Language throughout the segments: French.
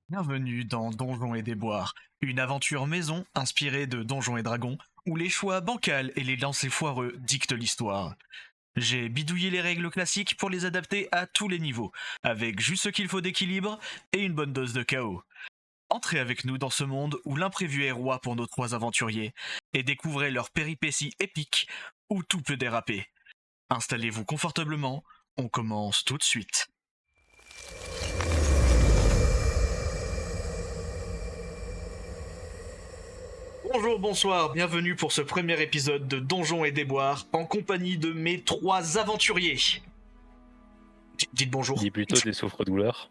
Bienvenue dans Donjons et Déboires, une aventure maison inspirée de Donjons et Dragons, où les choix bancals et les lancers foireux dictent l'histoire. J'ai bidouillé les règles classiques pour les adapter à tous les niveaux, avec juste ce qu'il faut d'équilibre et une bonne dose de chaos. Entrez avec nous dans ce monde où l'imprévu est roi pour nos trois aventuriers, et découvrez leurs péripéties épiques où tout peut déraper. Installez-vous confortablement, on commence tout de suite. Bonjour, bonsoir, bienvenue pour ce premier épisode de Donjons et Déboires en compagnie de mes trois aventuriers. Dites bonjour. Dis plutôt des souffres-douleurs.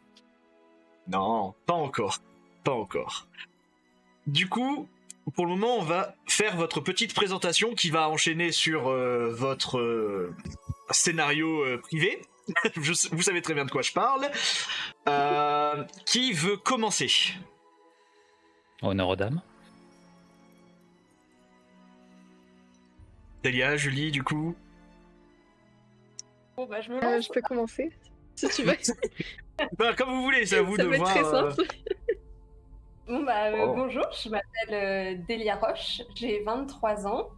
Non, pas encore. Pas encore. Du coup, pour le moment, on va faire votre petite présentation qui va enchaîner sur votre scénario privé. Vous savez très bien de quoi je parle. Qui veut commencer ? Honneur aux dames. Delia, Julie, du coup. Bon bah je me lance. Je peux commencer, si tu veux. Bah, comme vous voulez, c'est à vous Ça de va être voir. très simple. Bon bah Oh. bonjour, je m'appelle Delia Roche, j'ai 23 ans.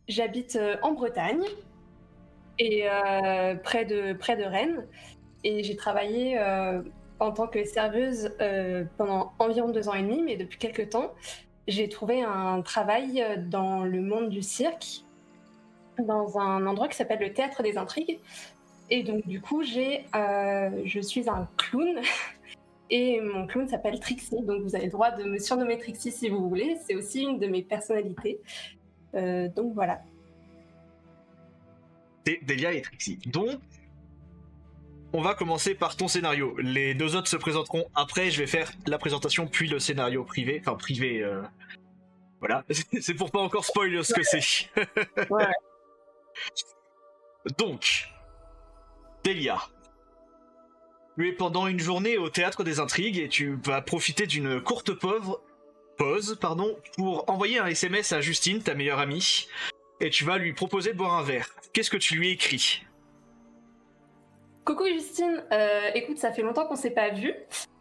J'habite en Bretagne et près de Rennes. Et j'ai travaillé en tant que serveuse pendant environ 2 ans et demi, mais depuis quelques temps, j'ai trouvé un travail dans le monde du cirque, dans un endroit qui s'appelle le Théâtre des Intrigues. Et donc du coup, je suis un clown et mon clown s'appelle Trixie. Donc vous avez le droit de me surnommer Trixie si vous voulez. C'est aussi une de mes personnalités. Donc voilà. C'est Delia et Trixie. Donc, on va commencer par ton scénario. Les deux autres se présenteront après. Je vais faire la présentation puis le scénario privé. Enfin, privé. Voilà. C'est pour pas encore spoiler ce que c'est. Ouais. Donc, Delia. Tu es pendant une journée au Théâtre des Intrigues et tu vas profiter d'une courte pause, pour envoyer un SMS à Justine, ta meilleure amie, et tu vas lui proposer de boire un verre. Qu'est-ce que tu lui écris ? Coucou Justine, écoute, ça fait longtemps qu'on s'est pas vu.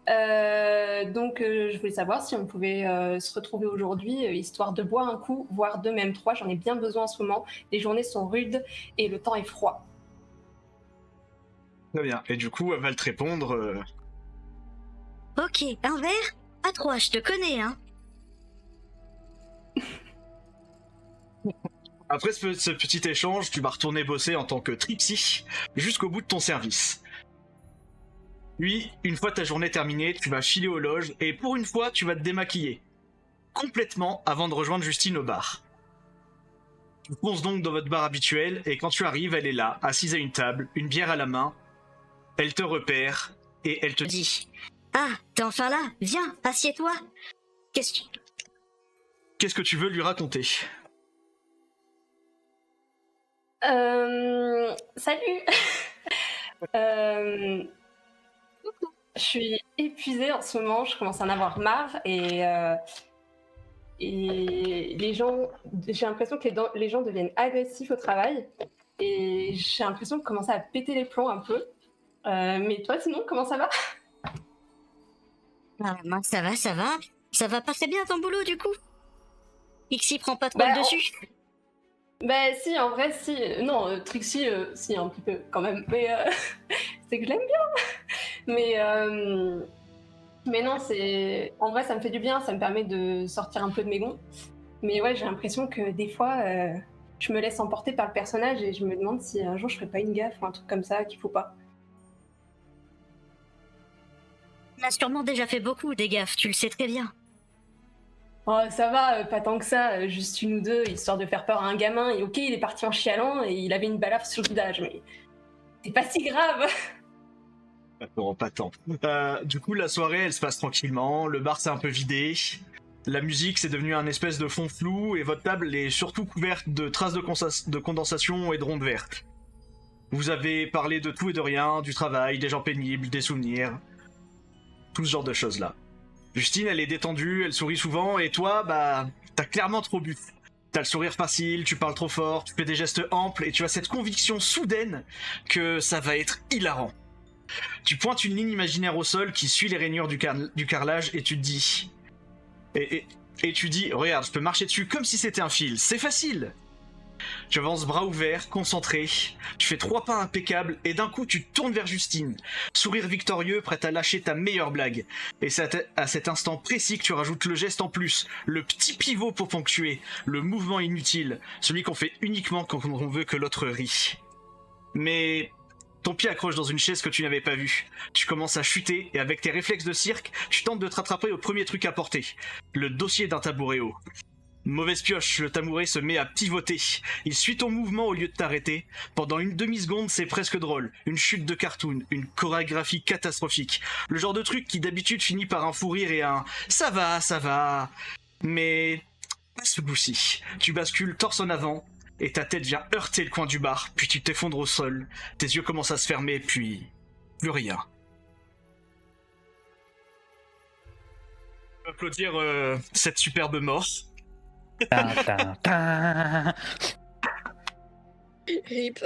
Donc je voulais savoir si on pouvait se retrouver aujourd'hui, histoire de boire un coup, voire deux, même trois. J'en ai bien besoin en ce moment. Les journées sont rudes et le temps est froid. Très bien. Et du coup, elle va te répondre. Ok, un verre ? À trois, je te connais, hein. Après ce petit échange, tu vas retourner bosser en tant que Trixie jusqu'au bout de ton service. Puis, une fois ta journée terminée, tu vas filer aux loges et pour une fois, tu vas te démaquiller. Complètement avant de rejoindre Justine au bar. Tu fonces donc dans votre bar habituel et quand tu arrives, elle est là, assise à une table, une bière à la main. Elle te repère et elle te dit... Dis. Ah, t'es enfin là ? Viens, assieds-toi. Qu'est-ce que tu veux lui raconter ? Salut. Je suis épuisée en ce moment, je commence à en avoir marre et les gens, j'ai l'impression que les gens deviennent agressifs au travail et j'ai l'impression de commencer à péter les plombs un peu. Mais toi sinon, comment ça va ? Ah, mince, ça va. Ça va pas très bien ton boulot, du coup ? Ixi prend pas trop Bah, le dessus ? Bah si, en vrai, si. Non, Trixie, si, un petit peu, quand même. Mais c'est que je l'aime bien. Mais non, c'est... En vrai, ça me fait du bien, ça me permet de sortir un peu de mes gonds. Mais ouais, j'ai l'impression que des fois, je me laisse emporter par le personnage et je me demande si un jour je ferais pas une gaffe ou un truc comme ça qu'il faut pas. On a sûrement déjà fait beaucoup des gaffes, tu le sais très bien. Oh, ça va, pas tant que ça, juste une ou deux, histoire de faire peur à un gamin. Et ok, il est parti en chialant et il avait une balafre sur le visage, mais c'est pas si grave. Non, pas tant. Du coup, la soirée, elle se passe tranquillement, le bar s'est un peu vidé, la musique, c'est devenu un espèce de fond flou, et votre table est surtout couverte de traces de condensation et de rondes vertes. Vous avez parlé de tout et de rien, du travail, des gens pénibles, des souvenirs, tout ce genre de choses-là. Justine, elle est détendue, elle sourit souvent, et toi, bah, t'as clairement trop bu. T'as le sourire facile, tu parles trop fort, tu fais des gestes amples, et tu as cette conviction soudaine que ça va être hilarant. Tu pointes une ligne imaginaire au sol qui suit les rainures du carrelage et tu te dis... Et tu dis, regarde, je peux marcher dessus comme si c'était un fil, c'est facile. Tu avances bras ouverts, concentré, tu fais 3 pas impeccables et d'un coup tu te tournes vers Justine, sourire victorieux, prête à lâcher ta meilleure blague. Et c'est à cet instant précis que tu rajoutes le geste en plus, le petit pivot pour ponctuer, le mouvement inutile, celui qu'on fait uniquement quand on veut que l'autre rie. Mais ton pied accroche dans une chaise que tu n'avais pas vue. Tu commences à chuter et avec tes réflexes de cirque, tu tentes de te rattraper au premier truc à porter, le dossier d'un tabouret haut. Mauvaise pioche, le tabouret se met à pivoter. Il suit ton mouvement au lieu de t'arrêter. Pendant une demi-seconde, c'est presque drôle. Une chute de cartoon, une chorégraphie catastrophique. Le genre de truc qui d'habitude finit par un fou rire et un « ça va, ça va ». Mais pas ce coup-ci. Tu bascules torse en avant et ta tête vient heurter le coin du bar, puis tu t'effondres au sol. Tes yeux commencent à se fermer, puis plus rien. On peut applaudir cette superbe mort. Tin, tin, tin. Rip.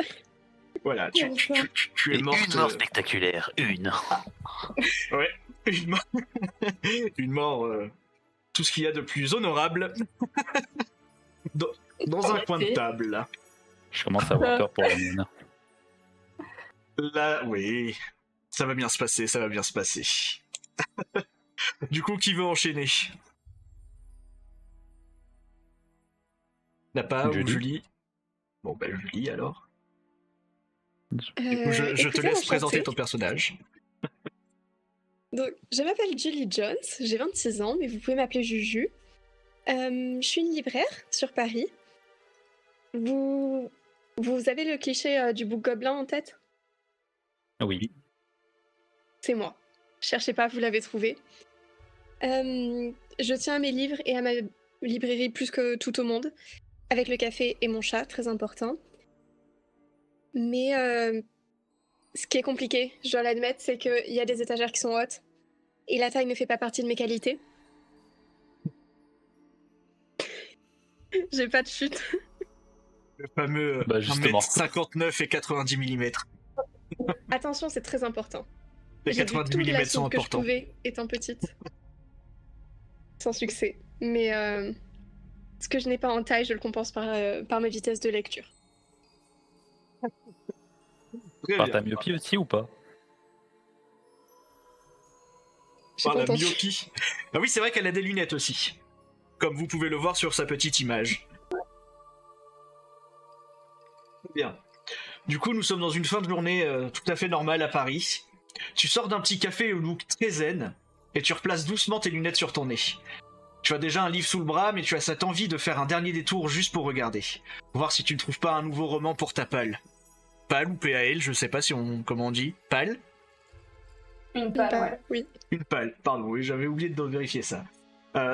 Voilà, tu es Et morte. une mort spectaculaire, une. Ouais, une mort. Une mort. Tout ce qu'il y a de plus honorable. Dans un coin de table, là. Je commence à avoir peur pour la mienne. Là, oui. Ça va bien se passer, ça va bien se passer. Du coup, qui veut enchaîner? N'a pas ou Julie. Julie? Bon, ben Julie alors. Du coup, Euh, je te écoutez, laisse enchantée. présenter ton personnage. Donc, je m'appelle Julie Jones, j'ai 26 ans, mais vous pouvez m'appeler Juju. Je suis une libraire sur Paris. Vous avez le cliché du bouc gobelin en tête? Oui. C'est moi. Cherchez pas, vous l'avez trouvé. Je tiens à mes livres et à ma librairie plus que tout au monde, avec le café et mon chat, très important. Mais ce qui est compliqué, je dois l'admettre, c'est qu'il y a des étagères qui sont hautes, et la taille ne fait pas partie de mes qualités. J'ai pas de chute. Le fameux Bah, justement. 1m59 et 90 mm. Attention, c'est très important. Les J'ai bu 90 toute la mm sont soupe que je importants. pouvais étant petite. Sans succès. Mais ce que je n'ai pas en taille, je le compense par ma vitesse de lecture. Très Par bien. ta myopie aussi ou pas? J'ai Par pas la entendu. myopie. Ah oui, c'est vrai qu'elle a des lunettes aussi. Comme vous pouvez le voir sur sa petite image. Bien. Du coup, nous sommes dans une fin de journée tout à fait normale à Paris. Tu sors d'un petit café au look très zen et tu replaces doucement tes lunettes sur ton nez. Tu as déjà un livre sous le bras, mais tu as cette envie de faire un dernier détour juste pour regarder. Voir si tu ne trouves pas un nouveau roman pour ta palle. Palle ou PAL, je sais pas comment on dit. Palle? Une palle, Bah, ouais. oui. Une palle, pardon, oui, j'avais oublié de vérifier ça.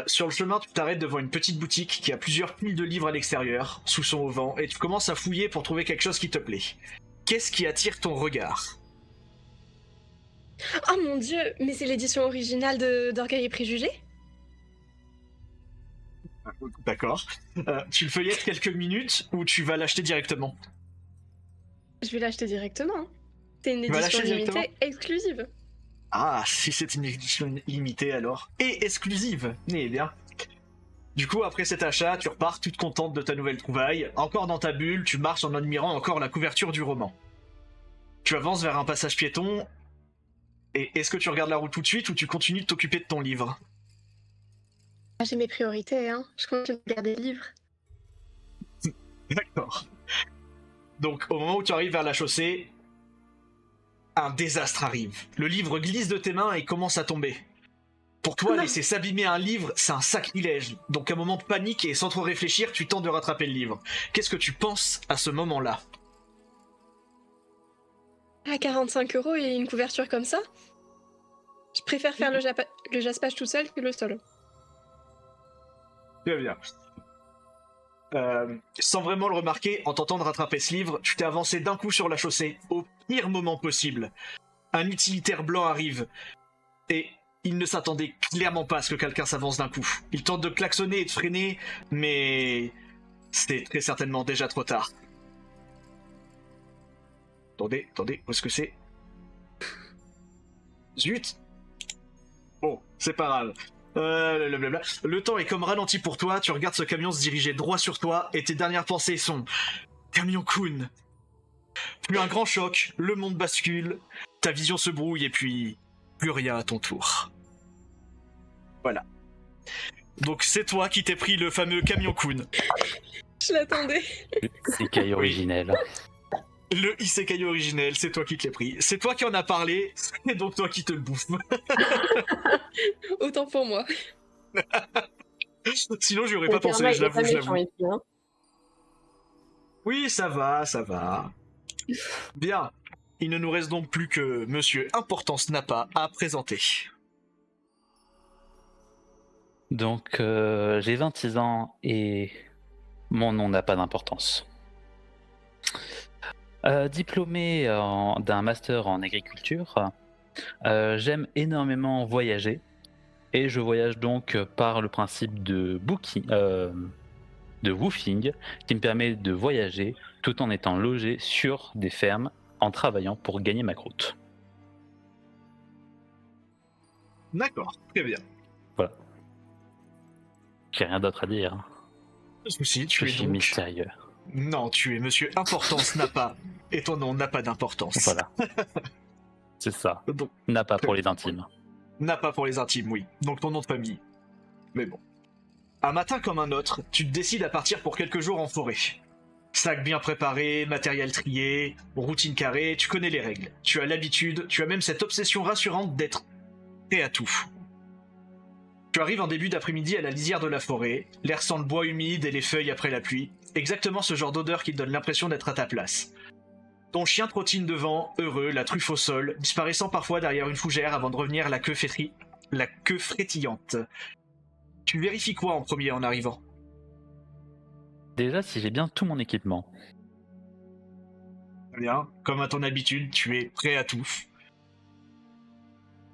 Sur le chemin, tu t'arrêtes devant une petite boutique qui a plusieurs piles de livres à l'extérieur, sous son auvent, et tu commences à fouiller pour trouver quelque chose qui te plaît. Qu'est-ce qui attire ton regard? Oh mon dieu, mais c'est l'édition originale d'Orgueil et Préjugés? D'accord. Tu le feuillettes quelques minutes ou tu vas l'acheter directement? Je vais l'acheter directement. Hein. C'est une Tu vas édition l'acheter limitée directement exclusive. Ah, si c'est une édition limitée alors. Et exclusive. Eh bien. Du coup, après cet achat, tu repars toute contente de ta nouvelle trouvaille. Encore dans ta bulle, tu marches en admirant encore la couverture du roman. Tu avances vers un passage piéton. Et est-ce que tu regardes la route tout de suite ou tu continues de t'occuper de ton livre? Ah, j'ai mes priorités, hein. Je continue de regarder le livre. D'accord. Donc, au moment où tu arrives vers la chaussée, un désastre arrive. Le livre glisse de tes mains et commence à tomber. Pour toi, Non. laisser s'abîmer un livre, c'est un sacrilège. Donc, à un moment de panique et sans trop réfléchir, tu tentes de rattraper le livre. Qu'est-ce que tu penses à ce moment-là? À 45 € et une couverture comme ça? Je préfère faire le jaspage tout seul que le solo. Très bien. Sans vraiment le remarquer, en tentant de rattraper ce livre, tu t'es avancé d'un coup sur la chaussée, au pire moment possible. Un utilitaire blanc arrive, et il ne s'attendait clairement pas à ce que quelqu'un s'avance d'un coup. Il tente de klaxonner et de freiner, mais c'est très certainement déjà trop tard. Attendez, où est-ce que c'est? Zut. Bon, c'est pas grave. Blablabla. Le temps est comme ralenti pour toi, tu regardes ce camion se diriger droit sur toi, et tes dernières pensées sont... Camion-kun. Puis un grand choc, le monde bascule, ta vision se brouille, et puis... plus rien à ton tour. Voilà. Donc c'est toi qui t'es pris le fameux camion-kun. Je l'attendais. Isekai originel. Le isekai originel, c'est toi qui te l'es pris. C'est toi qui en as parlé, c'est donc toi qui te le bouffe. Autant pour moi. Sinon, j'y aurais pas Le pensé, karma, je il est pas l'avoue, je méchant l'avoue. ici, hein. Oui, ça va, ça va. Bien. Il ne nous reste donc plus que Monsieur Importance Nappa à présenter. Donc, j'ai 26 ans et mon nom n'a pas d'importance. Diplômé d'un master en agriculture, j'aime énormément voyager et je voyage donc par le principe de woofing qui me permet de voyager tout en étant logé sur des fermes en travaillant pour gagner ma croûte. D'accord, très bien. Voilà. J'ai rien d'autre à dire. Souci, tu Je es suis donc... mystérieux. Non, tu es Monsieur Importance Nappa, et ton nom n'a pas d'importance. Voilà. C'est ça. Donc, N'a pas pour les intimes. Nappa pour les intimes, oui. Donc ton nom de famille. Mais bon. Un matin comme un autre, tu te décides à partir pour quelques jours en forêt. Sac bien préparé, matériel trié, routine carrée, tu connais les règles. Tu as l'habitude, tu as même cette obsession rassurante d'être prêt à tout. Tu arrives en début d'après-midi à la lisière de la forêt, l'air sent le bois humide et les feuilles après la pluie, exactement ce genre d'odeur qui te donne l'impression d'être à ta place. Ton chien trottine devant, heureux, la truffe au sol, disparaissant parfois derrière une fougère avant de revenir la queue frétillante. Tu vérifies quoi en premier en arrivant ? Déjà, si j'ai bien tout mon équipement. Très bien, comme à ton habitude, tu es prêt à tout.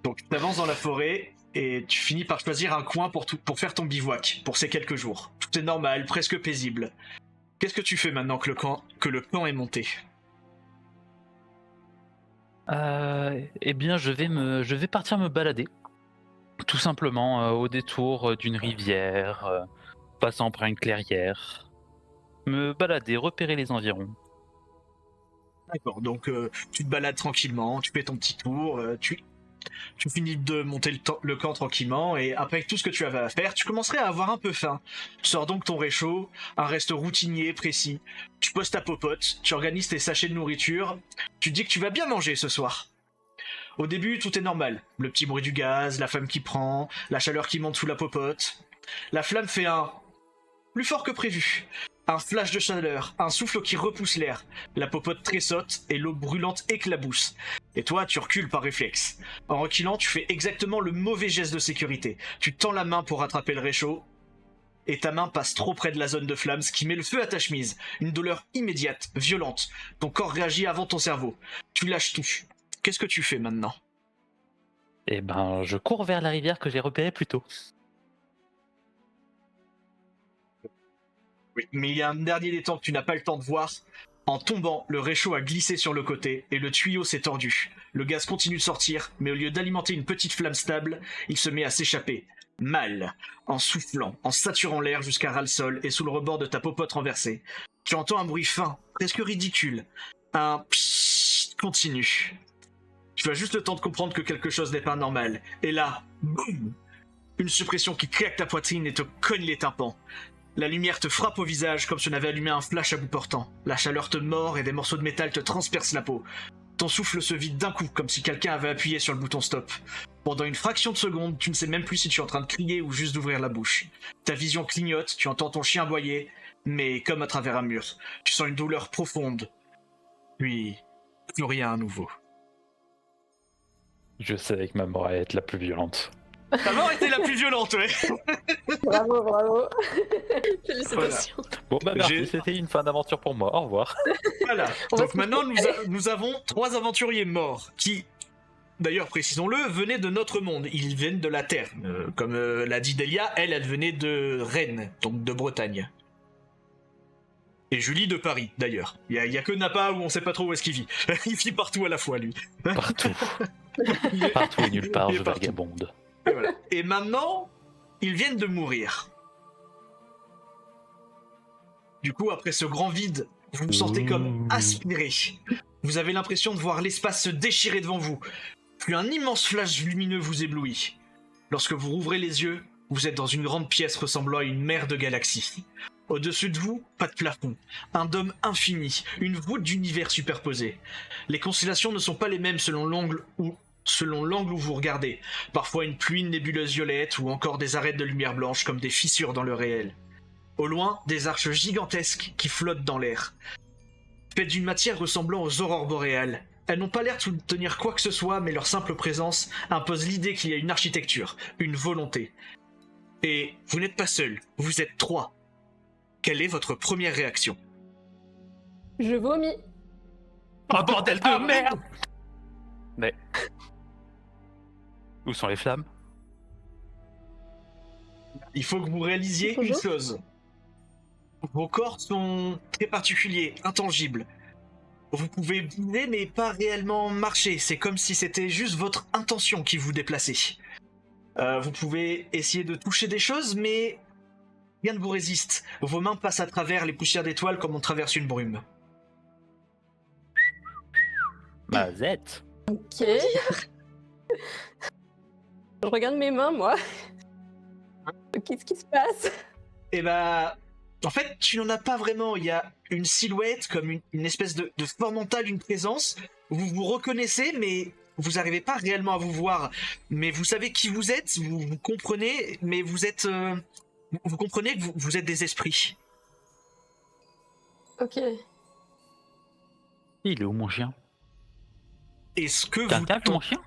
Donc tu avances dans la forêt et tu finis par choisir un coin pour faire ton bivouac, pour ces quelques jours. Tout est normal, presque paisible. Qu'est-ce que tu fais maintenant que le camp est monté ? Eh bien, je vais partir me balader. Tout simplement au détour d'une rivière, passant par une clairière. Me balader, repérer les environs. D'accord, donc tu te balades tranquillement, tu fais ton petit tour, tu finis de monter le camp tranquillement, et après tout ce que tu avais à faire, tu commencerais à avoir un peu faim. Tu sors donc ton réchaud, un resto routinier, précis. Tu poses ta popote, tu organises tes sachets de nourriture, tu dis que tu vas bien manger ce soir. Au début, tout est normal. Le petit bruit du gaz, la flamme qui prend, la chaleur qui monte sous la popote. La flamme fait un... plus fort que prévu. Un flash de chaleur, un souffle qui repousse l'air. La popote tressaute et l'eau brûlante éclabousse. Et toi, tu recules par réflexe. En reculant, tu fais exactement le mauvais geste de sécurité. Tu tends la main pour rattraper le réchaud, et ta main passe trop près de la zone de flamme, ce qui met le feu à ta chemise. Une douleur immédiate, violente. Ton corps réagit avant ton cerveau. Tu lâches tout. Qu'est-ce que tu fais maintenant ? Eh ben, je cours vers la rivière que j'ai repérée plus tôt. Oui, mais il y a un dernier détail que tu n'as pas le temps de voir. En tombant, le réchaud a glissé sur le côté et le tuyau s'est tordu. Le gaz continue de sortir, mais au lieu d'alimenter une petite flamme stable, il se met à s'échapper. Mal, en soufflant, en saturant l'air jusqu'à ras le sol et sous le rebord de ta popote renversée. Tu entends un bruit fin, presque ridicule. Un pssst continu. Tu as juste le temps de comprendre que quelque chose n'est pas normal. Et là, boum ! Une suppression qui claque ta poitrine et te cogne les tympans. La lumière te frappe au visage comme si on avait allumé un flash à bout portant. La chaleur te mord et des morceaux de métal te transpercent la peau. Ton souffle se vide d'un coup comme si quelqu'un avait appuyé sur le bouton stop. Pendant une fraction de seconde, tu ne sais même plus si tu es en train de crier ou juste d'ouvrir la bouche. Ta vision clignote, tu entends ton chien aboyer, mais comme à travers un mur. Tu sens une douleur profonde. Puis, plus rien à nouveau. Je savais que ma mort allait être la plus violente. Ta mort était la plus violente, ouais. Bravo, bravo. Félicitations. Bon bah merci, J'ai- c'était une fin d'aventure pour moi. Au revoir. Voilà. On va Donc se maintenant, nous avons 3 aventuriers morts qui, d'ailleurs, précisons-le, venaient de notre monde. Ils viennent de la Terre. Comme l'a dit Delia, elle venait de Rennes, donc de Bretagne. Et Julie de Paris, d'ailleurs. Il y a que Nappa où on sait pas trop où est-ce qu'il vit. Il vit partout à la fois, lui. Partout. Partout et nulle part, Il est je partout. vagabonde. Et voilà. Et maintenant, ils viennent de mourir. Du coup, après ce grand vide, vous vous sentez comme aspiré. Vous avez l'impression de voir l'espace se déchirer devant vous. Puis un immense flash lumineux vous éblouit. Lorsque vous rouvrez les yeux, vous êtes dans une grande pièce ressemblant à une mer de galaxies. Au-dessus de vous, pas de plafond. Un dôme infini, une voûte d'univers superposée. Les constellations ne sont pas les mêmes selon l'angle où vous regardez. Parfois une pluie de nébuleuses violettes ou encore des arêtes de lumière blanche comme des fissures dans le réel. Au loin, des arches gigantesques qui flottent dans l'air. Faites d'une matière ressemblant aux aurores boréales. Elles n'ont pas l'air de soutenir quoi que ce soit, mais leur simple présence impose l'idée qu'il y a une architecture, une volonté. Et vous n'êtes pas seul, vous êtes 3. Quelle est votre première réaction? Je vomis. Oh bordel de merde! Mais... Où sont les flammes? Il faut que vous réalisiez une Bonjour. chose. Vos corps sont très particuliers, intangibles. Vous pouvez bouger mais pas réellement marcher. C'est comme si c'était juste votre intention qui vous déplaçait. Vous pouvez essayer de toucher des choses, mais rien ne vous résiste. Vos mains passent à travers les poussières d'étoiles comme on traverse une brume. Mazette. Ok. Je regarde mes mains, moi. Qu'est-ce qui se passe? Et bah, en fait, tu n'en as pas vraiment. Il y a une silhouette, comme une espèce de forme mentale, une présence. Vous vous reconnaissez, mais vous n'arrivez pas réellement à vous voir. Mais vous savez qui vous êtes, vous comprenez, mais vous êtes... vous comprenez que vous êtes des esprits. Ok. Il est où mon chien? Est-ce que T'as vous... vu mon chien?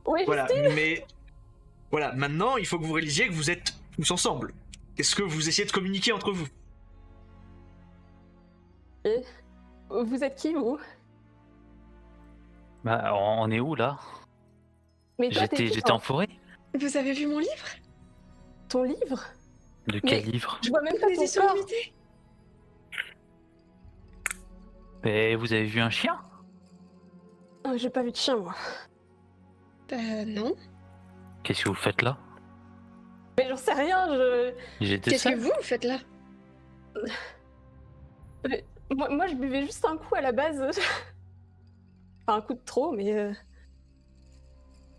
Oui, Voilà, mais... Voilà, maintenant, il faut que vous réalisiez que vous êtes tous ensemble. Est-ce que vous essayez de communiquer entre vous? vous êtes qui, vous? Bah on est où là? Mais toi, t'es qui, J'étais toi? en forêt? Vous avez vu mon livre? Ton livre? De quel livre? Je vois même pas Les ton histoires corps. limitées. Et vous avez vu un chien? Oh, j'ai pas vu de chien, moi. Non. Qu'est-ce que vous faites là? Mais j'en sais rien, J'étais Qu'est-ce que seul. vous faites là? Moi, je buvais juste un coup à la base. Enfin, un coup de trop, mais...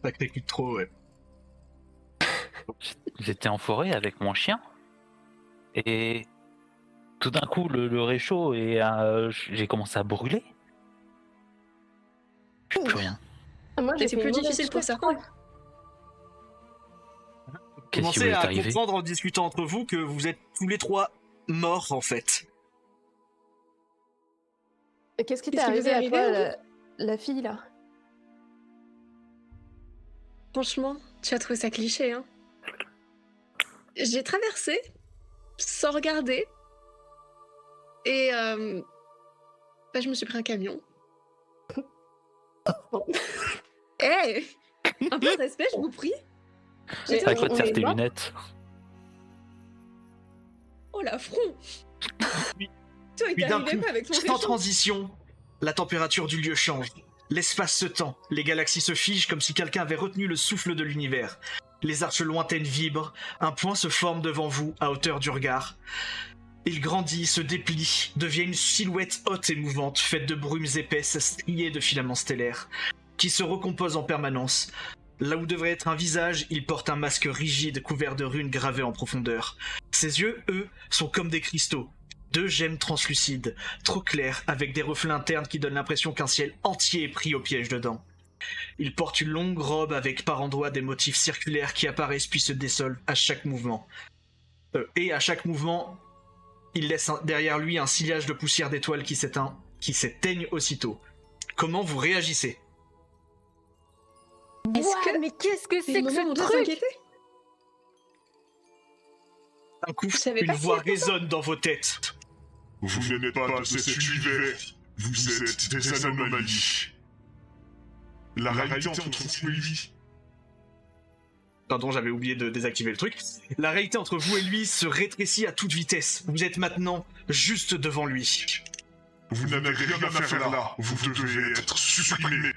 Sacré coup de trop, ouais. J'étais en forêt avec mon chien. Et tout d'un coup le réchaud et j'ai commencé à brûler. Plus rien. Moi, j'ai C'est fait plus une mauvaise difficile pour chose, je certains. crois. Qu'est-ce qui vous Commencez est à arrivé? comprendre en discutant entre vous que vous êtes tous les 3 morts, en fait. Et qu'est-ce qui t'est Qu'est-ce qui vous arrivé est à arrivé, toi, la fille, là? Franchement, tu as trouvé ça cliché, hein? J'ai traversé sans regarder et bah, je me suis pris un camion. Hey, un peu de respect, je vous prie. Mais À quoi te on servent est tes morts. lunettes? Oh l'affront. Oui. Toi, il Puis t'est d'un arrivé coup, quoi avec ton sans réchaud? transition, la température du lieu change. L'espace se tend, les galaxies se figent comme si quelqu'un avait retenu le souffle de l'univers. Les arches lointaines vibrent, un point se forme devant vous, à hauteur du regard. Il grandit, se déplie, devient une silhouette haute et mouvante, faite de brumes épaisses striées de filaments stellaires, qui se recompose en permanence. Là où devrait être un visage, il porte un masque rigide couvert de runes gravées en profondeur. Ses yeux, eux, sont comme des cristaux. 2 gemmes translucides, trop claires, avec des reflets internes qui donnent l'impression qu'un ciel entier est pris au piège dedans. Il porte une longue robe avec par endroits des motifs circulaires qui apparaissent puis se dissolvent à chaque mouvement. Et à chaque mouvement, il laisse derrière lui un sillage de poussière d'étoiles qui s'éteignent aussitôt. Comment vous réagissez? Est-ce Ouah, que mais qu'est-ce que c'est c'est le que moment où on ce doit truc? s'inquiéter? D'un coup, Je savais une pas voix s'il y avait résonne dans vos têtes. Vous n'êtes pas de cet univers, vous êtes des anomalies. La réalité entre vous et lui, Pardon, j'avais oublié de désactiver le truc. La réalité entre vous et lui se rétrécit à toute vitesse. Vous êtes maintenant juste devant lui. Vous n'avez rien à faire là. Vous devez être supprimé.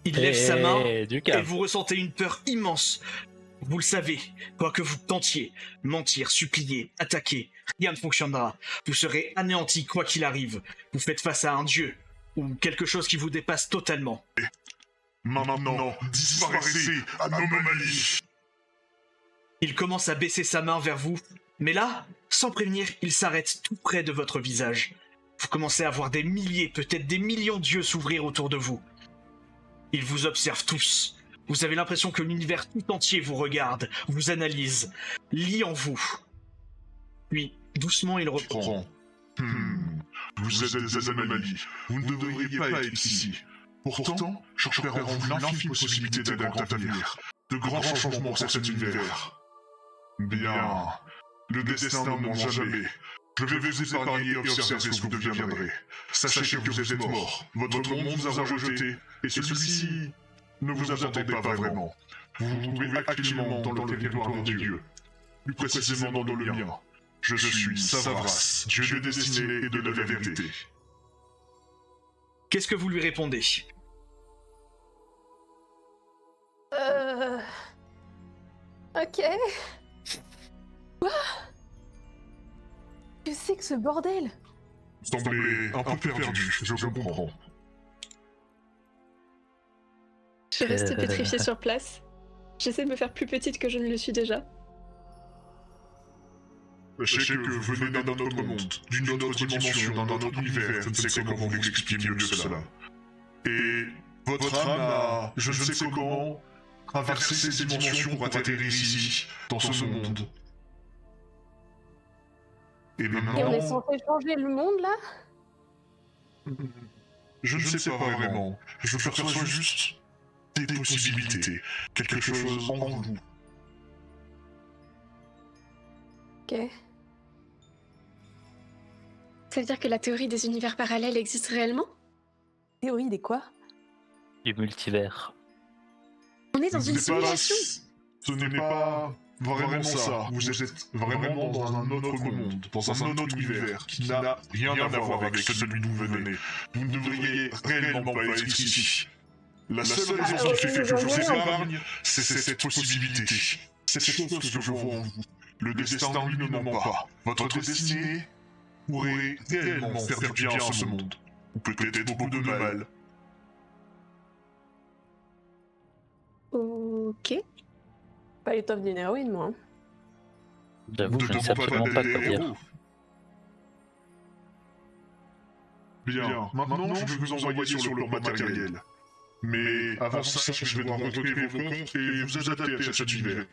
Il lève sa main Du et calme. vous ressentez une peur immense. Vous le savez, quoi que vous tentiez, mentir, supplier, attaquer, rien ne fonctionnera. Vous serez anéanti quoi qu'il arrive. Vous faites face à un dieu ou quelque chose qui vous dépasse totalement. Maintenant, disparaissez, anomalie. Il commence à baisser sa main vers vous, mais là, sans prévenir, il s'arrête tout près de votre visage. Vous commencez à voir des milliers, peut-être des millions d'yeux s'ouvrir autour de vous. Ils vous observent tous. Vous avez l'impression que l'univers tout entier vous regarde, vous analyse, lit en vous. Puis, doucement, il reprend. Vous êtes des anomalies. Vous ne devriez pas être ici. Pourtant, j'opère en vous l'infime possibilité d'un grand avenir, de grands changements pour cet univers. Bien, le destin ne ment jamais. Je vais vous épargner et observer ce que vous deviendrez. Sachez que vous êtes mort. Votre monde vous a rejeté, et celui-ci ne vous attendait pas vraiment. Vous vous trouvez actuellement dans le territoire des dieux, plus précisément dans le mien. Je suis Savras, dieu des destinées et de la vérité. Qu'est-ce que vous lui répondez? Ok. Quoi? Que c'est que ce bordel? Vous semblez un peu perdu, je comprends. Je reste pétrifiée sur place. J'essaie de me faire plus petite que je ne le suis déjà. Sachez que vous venez d'un autre monde, d'une autre dimension, d'un autre univers, je ne sais comment vous expliquer mieux que cela. Et votre âme a, je ne sais comment, traversé ces dimensions pour atterrir ici, dans ce monde. Et Et on est maintenant, censé changer le monde là? je ne sais pas vraiment, je perçois juste des possibilités, quelque chose en vous. Ok. Ça veut dire que la théorie des univers parallèles existe réellement? Théorie des quoi? Du multivers. On est dans une simulation? Ce n'est pas vraiment ça. Vous êtes vraiment dans un autre monde, dans un autre univers qui n'a rien à voir avec celui d'où vous venez. Vous ne devriez réellement pas être ici. La seule raison qui fait que je vous épargne, c'est cette possibilité. C'est cette chose que je vois en vous. Le destin, lui, ne ment pas. Votre destinée pourrait réellement faire du bien à ce monde. Ou peut-être beaucoup de mal. Ok. Pas l'étoffe d'une héroïne, moi. J'avoue, je ne sais absolument pas quoi dire. Bien, maintenant je vais vous envoyer sur le plan matériel. Mais avant ça, je vais devoir recréer vos comptes et vous adapter à cet univers.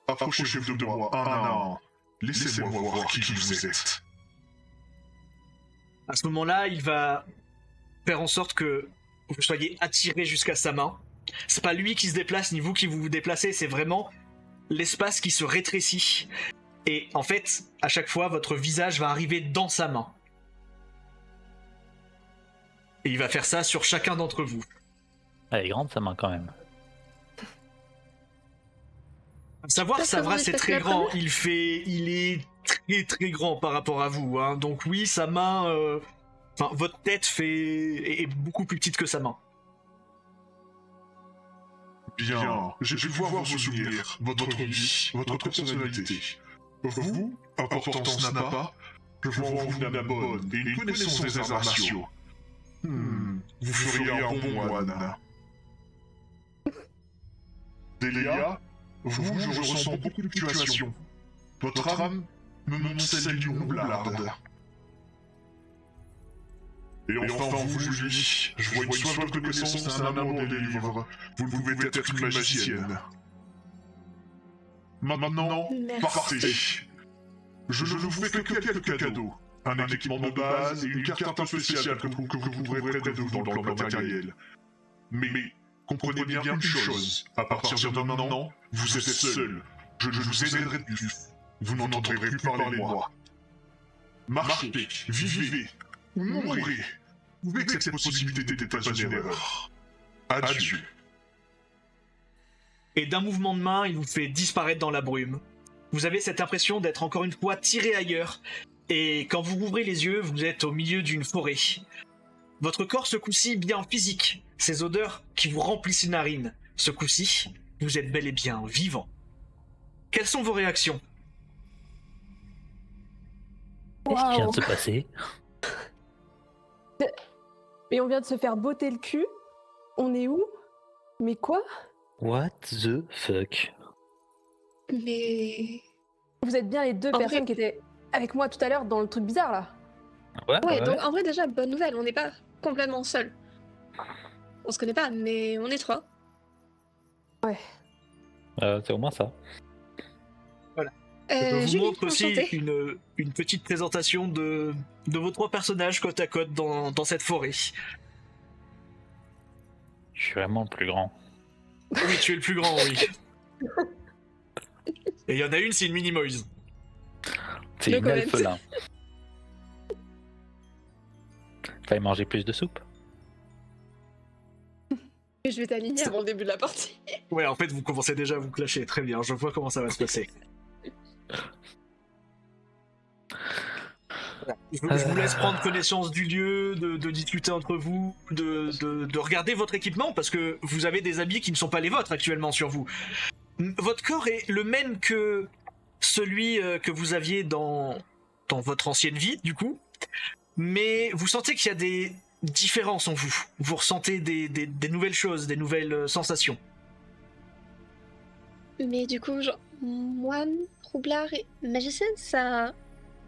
Approchez-vous de moi un à un. Laissez-moi voir qui vous êtes. À ce moment-là, il va faire en sorte que vous soyez attiré jusqu'à sa main. C'est pas lui qui se déplace, ni vous qui vous déplacez, c'est vraiment l'espace qui se rétrécit. Et en fait, à chaque fois, votre visage va arriver dans sa main. Et il va faire ça sur chacun d'entre vous. Elle est grande sa main quand même. À savoir, Parce que Savras, vous c'est êtes très la grand. première. Il est très très grand par rapport à vous. Hein. Donc oui, sa main... Enfin, votre tête est beaucoup plus petite que sa main. Bien, j'ai pu voir vos souvenirs, votre vie, votre personnalité. Vous, important Snappa, je vois en vous une âme bonne et une connaissance des arts martiaux. Vous feriez un bon moine. Delia, vous, je ressens beaucoup de fluctuations. Votre âme me montre celle d'une roublarde. Et enfin, vous, Julie, je vois une soif de connaissance et un amour des livres. Vous pouvez être une magicienne. Maintenant, Merci. partez. Je ne vous fais que quelques cadeaux. Un équipement de base et une carte un peu spéciale que vous trouverez près de vous dans le plan matériel. Mais comprenez bien une chose, à partir de maintenant, vous êtes seul. Je ne vous aiderai plus. Vous n'entendrez plus parler de moi. Marchez, vivez, ou mourrez. Prouvez que cette possibilité n'était pas une erreur. Adieu. Et d'un mouvement de main, il vous fait disparaître dans la brume. Vous avez cette impression d'être encore une fois tiré ailleurs, et quand vous ouvrez les yeux, vous êtes au milieu d'une forêt. Votre corps, ce coup-ci, bien physique. Ces odeurs qui vous remplissent les narines. Ce coup-ci, vous êtes bel et bien vivant. Quelles sont vos réactions? Qu'est-ce qui vient Waouh. de se passer? Mais on vient de se faire botter le cul. On est où? Mais quoi? What the fuck? Mais. Vous êtes bien les deux En personnes vrai- qui étaient avec moi tout à l'heure dans le truc bizarre là. Ouais, donc en vrai, déjà, bonne nouvelle, on n'est pas complètement seuls. On se connaît pas, mais on est 3. C'est au moins ça. Je vous Julie, montre aussi enchantée. une petite présentation de vos 3 personnages côte à côte dans cette forêt. Je suis vraiment le plus grand. Oui, tu es le plus grand, oui. Et il y en a une, c'est une Minimoise. C'est No une comment. elfe là. Fallait manger plus de soupe. Je vais t'aligner avant le début de la partie. Ouais, en fait, vous commencez déjà à vous clasher. Très bien, je vois comment ça va se passer. Voilà. Je vous laisse prendre connaissance du lieu, de discuter entre vous, de regarder votre équipement, parce que vous avez des habits qui ne sont pas les vôtres actuellement sur vous. Votre corps est le même que celui que vous aviez dans votre ancienne vie, du coup. Mais vous sentez qu'il y a des différences en vous. Vous ressentez des nouvelles choses, des nouvelles sensations. Mais du coup, genre, moine, troublard et magicien, ça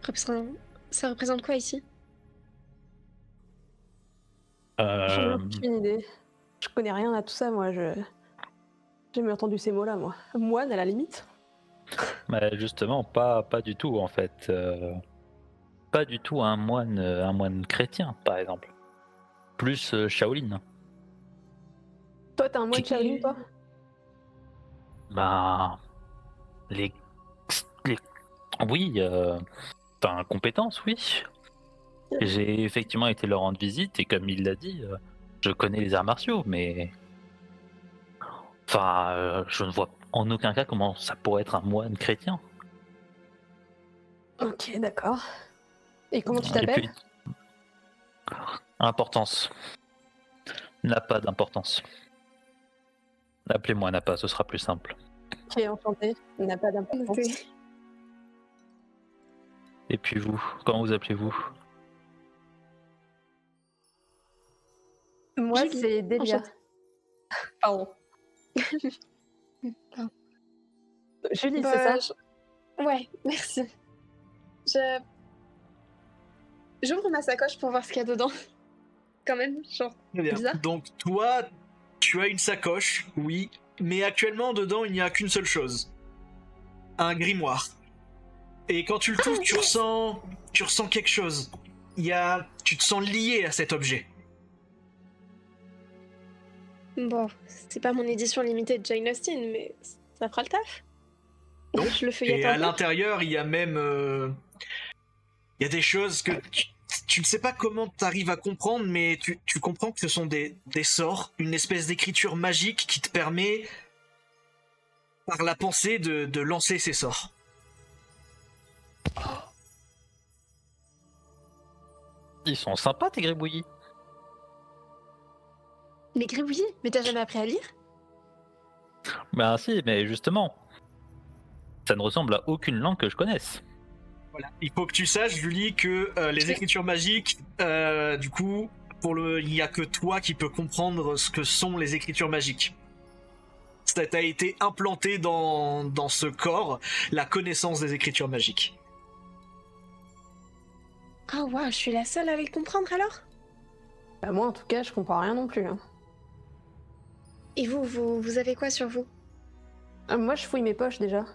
représente quoi ici? J'en ai aucune idée. Je connais rien à tout ça, moi. J'ai jamais entendu ces mots-là, moi. Moine, à la limite. Mais justement, pas du tout en fait. Pas du tout un moine chrétien, par exemple. Plus Shaolin. Toi, t'es un moine Shaolin, toi? Ben, les... Oui, enfin, compétences, oui. J'ai effectivement été leur rendre visite et comme il l'a dit, je connais les arts martiaux, mais... Enfin, je ne vois en aucun cas comment ça pourrait être un moine chrétien. Ok, d'accord. Et comment tu Et t'appelles? puis, importance. N'a pas d'importance. Appelez-moi Napa, ce sera plus simple. Ok, enchanté. Il n'a pas d'importance. Noté. Et puis vous, comment vous appelez-vous? Moi, Julie, c'est Delia. enchantée. Pardon. Pardon. Julie, Bah, c'est ça? Ouais, merci. J'ouvre ma sacoche pour voir ce qu'il y a dedans. Quand même, genre. Très bien. Bizarre. Donc toi, tu as une sacoche, oui, mais actuellement dedans il n'y a qu'une seule chose. Un grimoire. Et quand tu le touches, tu ressens quelque chose. Tu te sens lié à cet objet. Bon, c'est pas mon édition limitée de Jane Austen, mais ça fera le taf. Donc, Je le feuillette Et un à peu. l'intérieur, il y a même, il y a des choses que tu ne sais pas comment tu arrives à comprendre, mais tu comprends que ce sont des sorts, une espèce d'écriture magique qui te permet, par la pensée, de lancer ces sorts. Ils sont sympas tes gribouillis. Mais gribouillis, mais t'as jamais appris à lire? Ben si, mais justement, ça ne ressemble à aucune langue que je connaisse. Voilà. Il faut que tu saches, Julie, que les écritures magiques, du coup, il n'y a que toi qui peux comprendre ce que sont les écritures magiques. Ça t'a été implanté dans ce corps, la connaissance des écritures magiques. Ah waouh, je suis la seule à les comprendre alors? Bah, moi, en tout cas, je comprends rien non plus. Hein. Et vous avez quoi sur vous? Moi, je fouille mes poches déjà.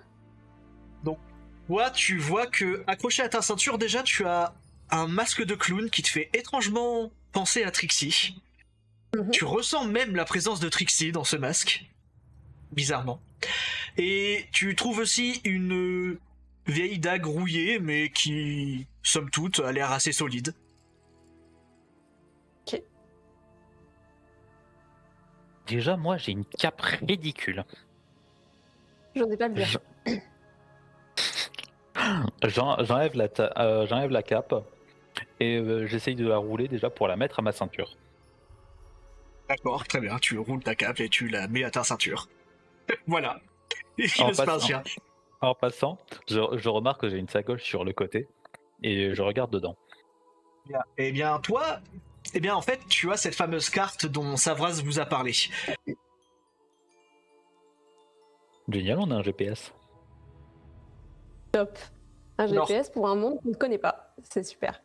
Toi, tu vois que, accroché à ta ceinture, déjà, tu as un masque de clown qui te fait étrangement penser à Trixie. Mhm. Tu ressens même la présence de Trixie dans ce masque. Bizarrement. Et tu trouves aussi une vieille dague rouillée, mais qui, somme toute, a l'air assez solide. Déjà, moi, j'ai une cape ridicule. J'en ai pas le dire. J'enlève la cape et j'essaye de la rouler déjà pour la mettre à ma ceinture. D'accord, très bien. Tu roules ta cape et tu la mets à ta ceinture. Voilà. Il En ne se passe passant. rien. En passant, je remarque que j'ai une sacoche sur le côté et je regarde dedans. Bien. Eh bien, toi, en fait, tu as cette fameuse carte dont Savras vous a parlé. Génial, on a un GPS. Top. Un Alors- GPS pour un monde qu'on ne connaît pas. C'est super.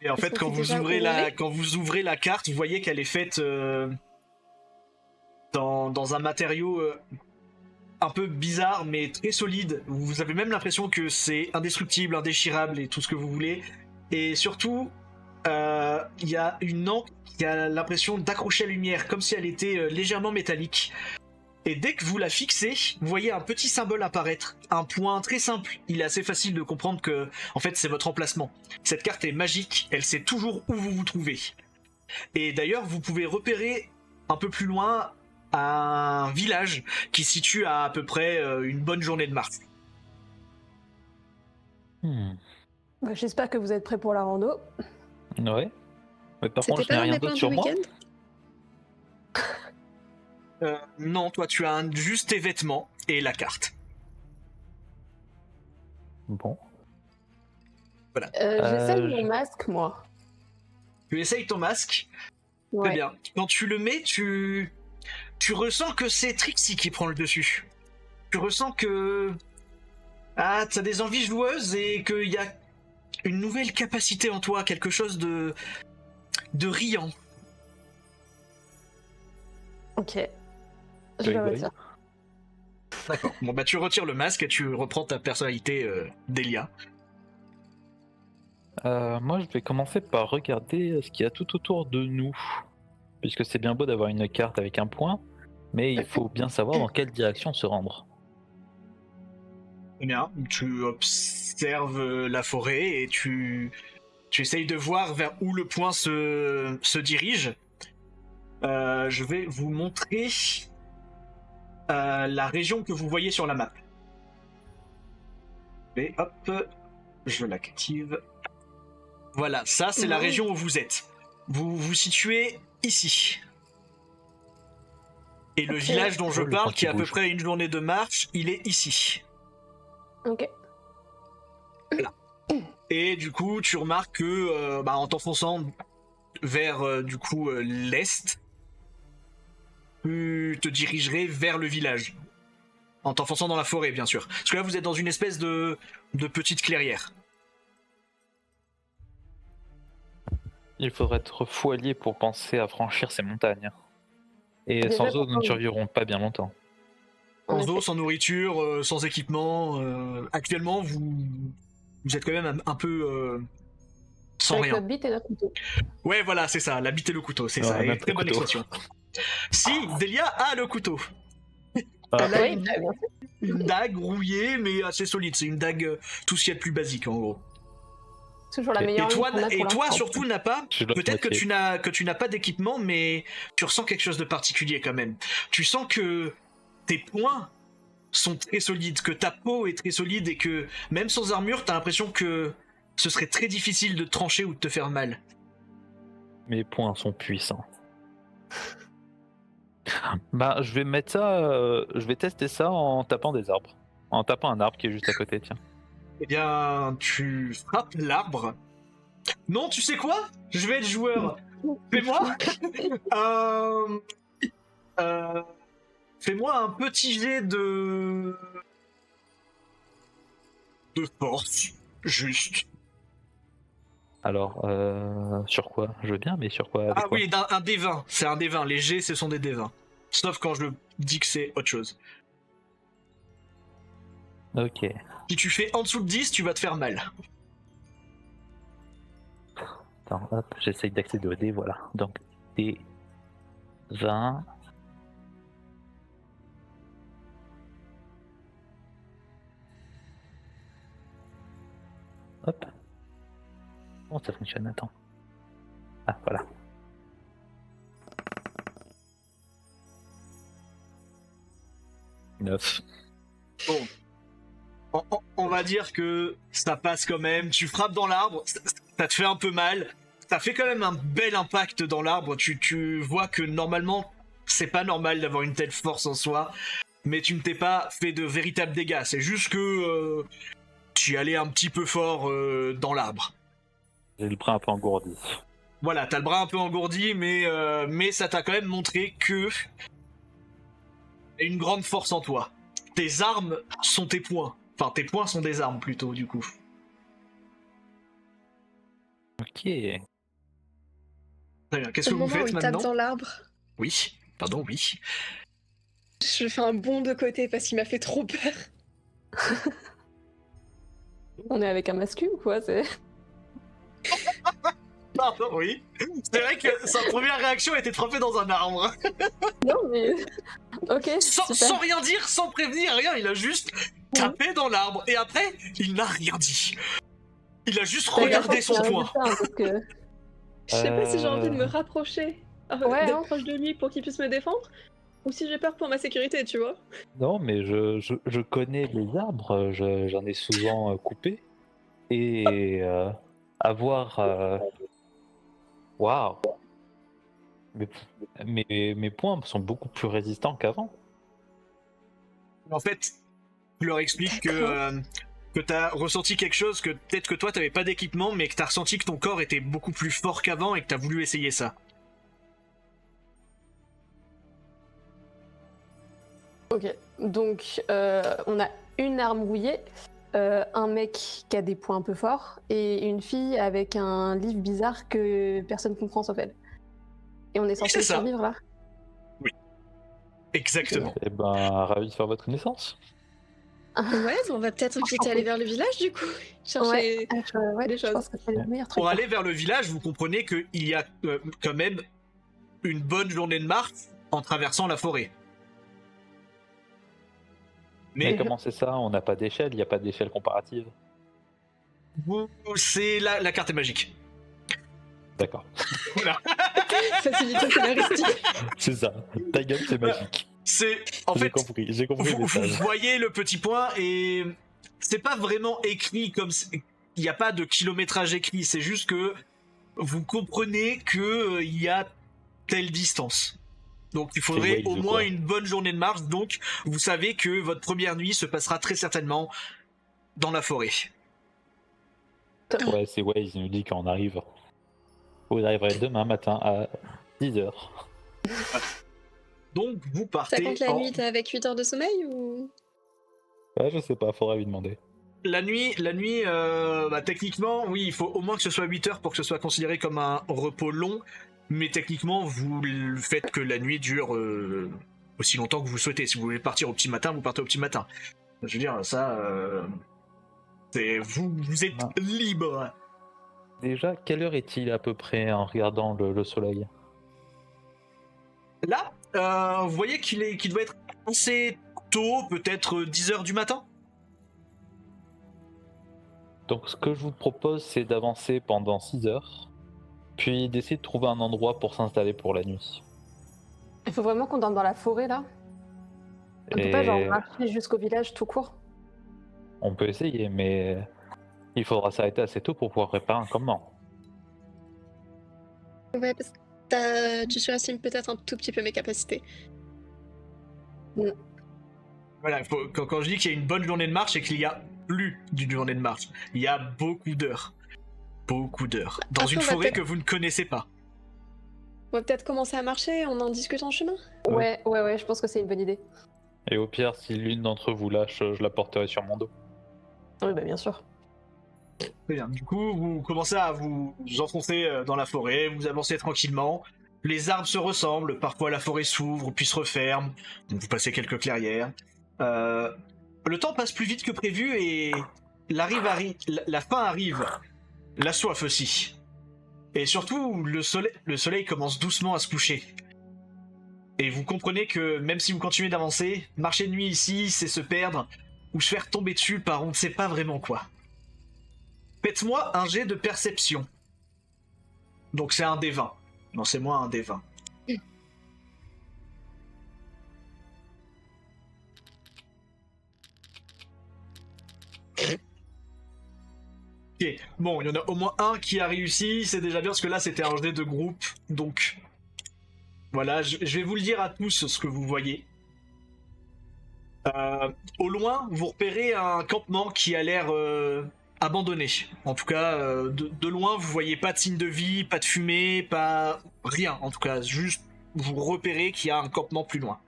Et en Est-ce fait, qu'on quand sait vous, déjà ouvrez où on est quand vous ouvrez la carte, vous voyez qu'elle est faite dans un matériau un peu bizarre, mais très solide. Vous avez même l'impression que c'est indestructible, indéchirable et tout ce que vous voulez. Et surtout, il y a une encre qui a l'impression d'accrocher la lumière, comme si elle était légèrement métallique. Et dès que vous la fixez, vous voyez un petit symbole apparaître, un point très simple. Il est assez facile de comprendre que, en fait, c'est votre emplacement. Cette carte est magique, elle sait toujours où vous vous trouvez. Et d'ailleurs, vous pouvez repérer un peu plus loin un village qui se situe à peu près une bonne journée de marche. Bah, j'espère que vous êtes prêts pour la rando. Ouais. Mais par contre, C'était je n'ai pas un rien des plans d'autre du sur moi. week-end? Non, toi tu as juste tes vêtements et la carte. Bon. J'essaie je- mon masque, moi. Tu essayes ton masque, très Ouais. bien. Quand tu le mets, tu ressens que c'est Trixie qui prend le dessus. Tu ressens que t'as des envies joueuses et qu'il y a une nouvelle capacité en toi, quelque chose de riant. Ok. Je le Boy. retire. D'accord. Bon bah tu retires le masque et tu reprends ta personnalité d'Elia. Moi, je vais commencer par regarder ce qu'il y a tout autour de nous. Puisque c'est bien beau d'avoir une carte avec un point, mais il faut bien savoir dans quelle direction se rendre. Très bien. Tu observes la forêt et tu essayes de voir vers où le point se dirige. Je vais vous montrer la région que vous voyez sur la map. Et hop, je l'active. Voilà, ça c'est la Ouais. région où vous êtes. Vous vous situez ici. Et le Ok. village dont je Oh, le parle, point qui est qui à peu bouge. près une journée de marche, il est ici. Ok. Et du coup, tu remarques que, en t'enfonçant vers l'est, tu te dirigerais vers le village. En t'enfonçant dans la forêt, bien sûr. Parce que là, vous êtes dans une espèce de petite clairière. Il faudrait être fou allié pour penser à franchir ces montagnes. Et Déjà, sans eau, pour nous ne prendre- survivrons pas bien longtemps. En Sans eau, effet. sans nourriture, sans équipement. Actuellement, vous êtes quand même un peu sans Avec rien. notre bite et notre couteau. Ouais, voilà, c'est ça, la bite et le couteau, c'est Ouais, ça. Et même très le bonne couteau. expression. Si, Delia a le couteau. Ah, Elle a Oui, bah, bien sûr. une dague rouillée, mais assez solide. C'est une dague tout ce qu'il y a de plus basique, en gros. Toujours la Et meilleure ligne qu'on a pour toi l'instant. surtout n'as pas. Je dois Peut-être que moitié. tu n'as pas d'équipement, mais tu ressens quelque chose de particulier quand même. Tu sens que tes poings sont très solides, que ta peau est très solide et que même sans armure, t'as l'impression que ce serait très difficile de te trancher ou de te faire mal. Mes poings sont puissants. Bah, je vais mettre ça. Je vais tester ça en tapant des arbres. En tapant un arbre qui est juste à côté, tiens. Eh bien, tu frappes l'arbre. Non, tu sais quoi? Je vais être joueur. Fais-moi. Fais-moi un petit jet de force, juste. Alors, sur quoi? Je veux bien, mais sur quoi? Avec Ah quoi oui, un D20. C'est un D20. Les G, ce sont des D20. Sauf quand je dis que c'est autre chose. Ok. Si tu fais en dessous de 10, tu vas te faire mal. Attends, hop, j'essaye d'accéder au dé, voilà. Donc, D 20. Hop. Comment ça fonctionne? Attends. Ah, voilà. Neuf. Bon. On va dire que ça passe quand même. Tu frappes dans l'arbre, ça te fait un peu mal. Ça fait quand même un bel impact dans l'arbre. Tu vois que normalement, c'est pas normal d'avoir une telle force en soi. Mais tu ne t'es pas fait de véritables dégâts. C'est juste que tu y allais un petit peu fort dans l'arbre. J'ai le bras un peu engourdi. Voilà, t'as le bras un peu engourdi, mais ça t'a quand même montré que t'as une grande force en toi. Tes armes sont tes poings. Enfin, tes poings sont des armes plutôt, du coup. Ok. Très bien. Qu'est-ce Au que vous moment où faites il tape maintenant? dans l'arbre, Oui, pardon, oui. je fais un bond de côté parce qu'il m'a fait trop peur. On est avec un masculin ou quoi? Pardon, oui. C'est vrai que sa première réaction était de frapper dans un arbre. Non, mais. Ok, Sans super. rien dire, sans prévenir, rien. Il a juste tapé dans l'arbre. Et après, il n'a rien dit. Il a juste regardé son poing. Je sais pas si j'ai envie de me rapprocher, Ouais, d'être hein. proche de lui pour qu'il puisse me défendre, ou si j'ai peur pour ma sécurité, tu vois. Non, mais je connais les arbres, j'en ai souvent coupé. Et avoir. Waouh! Mes poings sont beaucoup plus résistants qu'avant. En fait, tu leur expliques que t'as ressenti quelque chose, que peut-être que toi t'avais pas d'équipement, mais que t'as ressenti que ton corps était beaucoup plus fort qu'avant et que t'as voulu essayer ça. Ok, donc on a une arme rouillée, un mec qui a des points un peu forts et une fille avec un livre bizarre que personne comprend sauf elle. Et on est censé c'est ça. survivre là. Exactement. Eh ben, ravi de faire votre connaissance. Ouais, on va peut-être plutôt aller vers le village du coup, chercher Ouais, des je choses. pense que c'est le meilleur truc. Pour aller vers le village, vous comprenez qu'il y a quand même une bonne journée de marche en traversant la forêt. Mais comment c'est ça? On n'a pas d'échelle, il n'y a pas d'échelle comparative. C'est la carte est magique. D'accord. Voilà. Facilité scénaristique. C'est ça. Ta gueule, c'est magique. C'est en J'ai fait, compris le vous message. voyez le petit point et c'est pas vraiment écrit comme il n'y a pas de kilométrage écrit. C'est juste que vous comprenez que il y a telle distance. Donc il faudrait Waze au ou moins quoi? une bonne journée de marche. Donc vous savez que votre première nuit se passera très certainement dans la forêt. Ouais, c'est Waze, il nous dit quand on arrive. Vous arriverez demain matin à 10h. Donc vous Ça partez. compte la nuit, t'es avec 8 heures de sommeil ou... Ouais, je sais pas, faudra lui demander. La nuit, techniquement, oui, il faut au moins que ce soit 8 heures pour que ce soit considéré comme un repos long. Mais techniquement, vous faites que la nuit dure aussi longtemps que vous souhaitez. Si vous voulez partir au petit matin, vous partez au petit matin. Je veux dire, ça, vous êtes Non. libre. Déjà, quelle heure est-il à peu près en regardant le soleil? Là, vous voyez qu'il doit être assez tôt, peut-être 10 heures du matin. Donc ce que je vous propose, c'est d'avancer pendant 6 heures, puis d'essayer de trouver un endroit pour s'installer pour la nuit. Il faut vraiment qu'on dorme dans la forêt là. On peut pas genre marcher jusqu'au village tout court. On peut essayer, mais il faudra s'arrêter assez tôt pour pouvoir préparer un campement. Ouais, parce que tu surestimes peut-être un tout petit peu mes capacités. Voilà, quand je dis qu'il y a une bonne journée de marche, c'est qu'il y a plus d'une journée de marche. Il y a beaucoup d'heures. Beaucoup d'heures. Dans Après, une on va forêt peut-être- que vous ne connaissez pas. On va peut-être commencer à marcher, on en discute en chemin. Ouais, je pense que c'est une bonne idée. Et au pire, si l'une d'entre vous lâche, je la porterai sur mon dos. Oui, bah bien sûr. Très bien. Du coup, vous commencez à vous enfoncer dans la forêt, vous avancez tranquillement. Les arbres se ressemblent, parfois la forêt s'ouvre puis se referme. Donc vous passez quelques clairières. Le temps passe plus vite que prévu et la fin arrive. La soif aussi. Et surtout, le soleil commence doucement à se coucher. Et vous comprenez que même si vous continuez d'avancer, marcher de nuit ici, c'est se perdre ou se faire tomber dessus par on ne sait pas vraiment quoi. Faites-moi un jet de perception. Donc c'est un des 20. Non, c'est moi un des 20. Ok, bon, il y en a au moins un qui a réussi, c'est déjà bien parce que là c'était un jet de groupe, donc voilà, je vais vous le dire à tous ce que vous voyez. Au loin, vous repérez un campement qui a l'air abandonné. En tout cas, de loin, vous voyez pas de signe de vie, pas de fumée, pas rien. En tout cas, juste vous repérez qu'il y a un campement plus loin.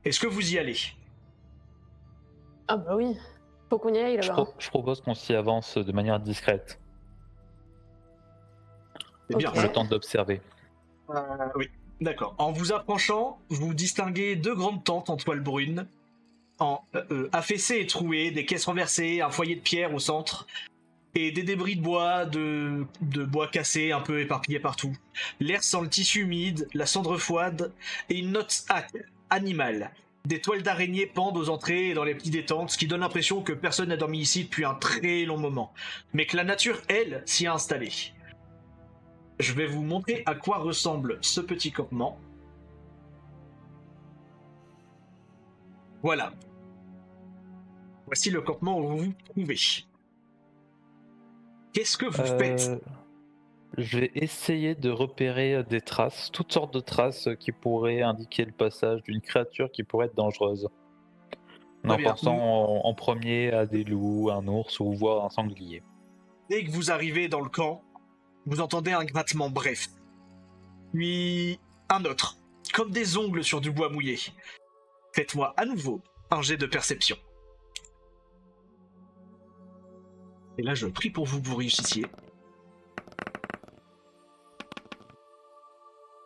Est-ce que vous y allez? Ah bah oui, faut qu'on y aille là-bas. Je propose qu'on s'y avance de manière discrète. C'est bien. Ok. Le temps d'observer. Oui, d'accord. En vous approchant, vous distinguez deux grandes tentes en toile brune, affaissées et trouées, des caisses renversées, un foyer de pierre au centre, et des débris de bois, de bois cassés un peu éparpillés partout. L'air sent le tissu humide, la cendre froide et une note animale. Des toiles d'araignée pendent aux entrées et dans les petits détentes, ce qui donne l'impression que personne n'a dormi ici depuis un très long moment, mais que la nature, elle, s'y a installée. Je vais vous montrer à quoi ressemble ce petit campement. Voilà. Voici le campement où vous vous trouvez. Qu'est-ce que vous faites? Je vais essayer de repérer des traces, toutes sortes de traces qui pourraient indiquer le passage d'une créature qui pourrait être dangereuse. En bien. pensant en premier à des loups, un ours ou voire un sanglier. Dès que vous arrivez dans le camp, vous entendez un grattement bref. Puis un autre, comme des ongles sur du bois mouillé. Faites-moi à nouveau un jet de perception. Et là, je prie pour vous que vous réussissiez.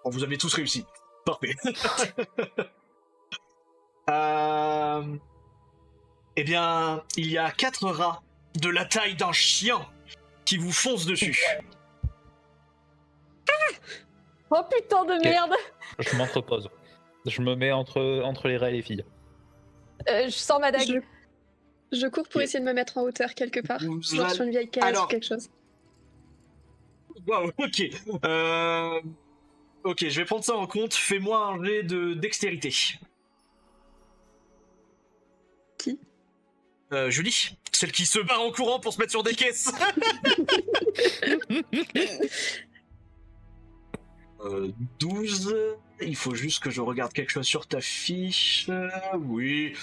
Bon, vous avez tous réussi. Parfait. Eh bien, il y a 4 rats de la taille d'un chien qui vous foncent dessus. Oh putain de merde. Je m'entrepose. Je me mets entre les rats et les filles. Je sors ma dague. Je cours pour Ok. essayer de me mettre en hauteur quelque part. Vous Genre allez- sur une vieille caisse Alors- ou quelque chose. Waouh, ok. Ok, je vais prendre ça en compte. Fais-moi un jet de dextérité. Qui? Julie, celle qui se barre en courant pour se mettre sur des caisses. 12. Il faut juste que je regarde quelque chose sur ta fiche. Oui.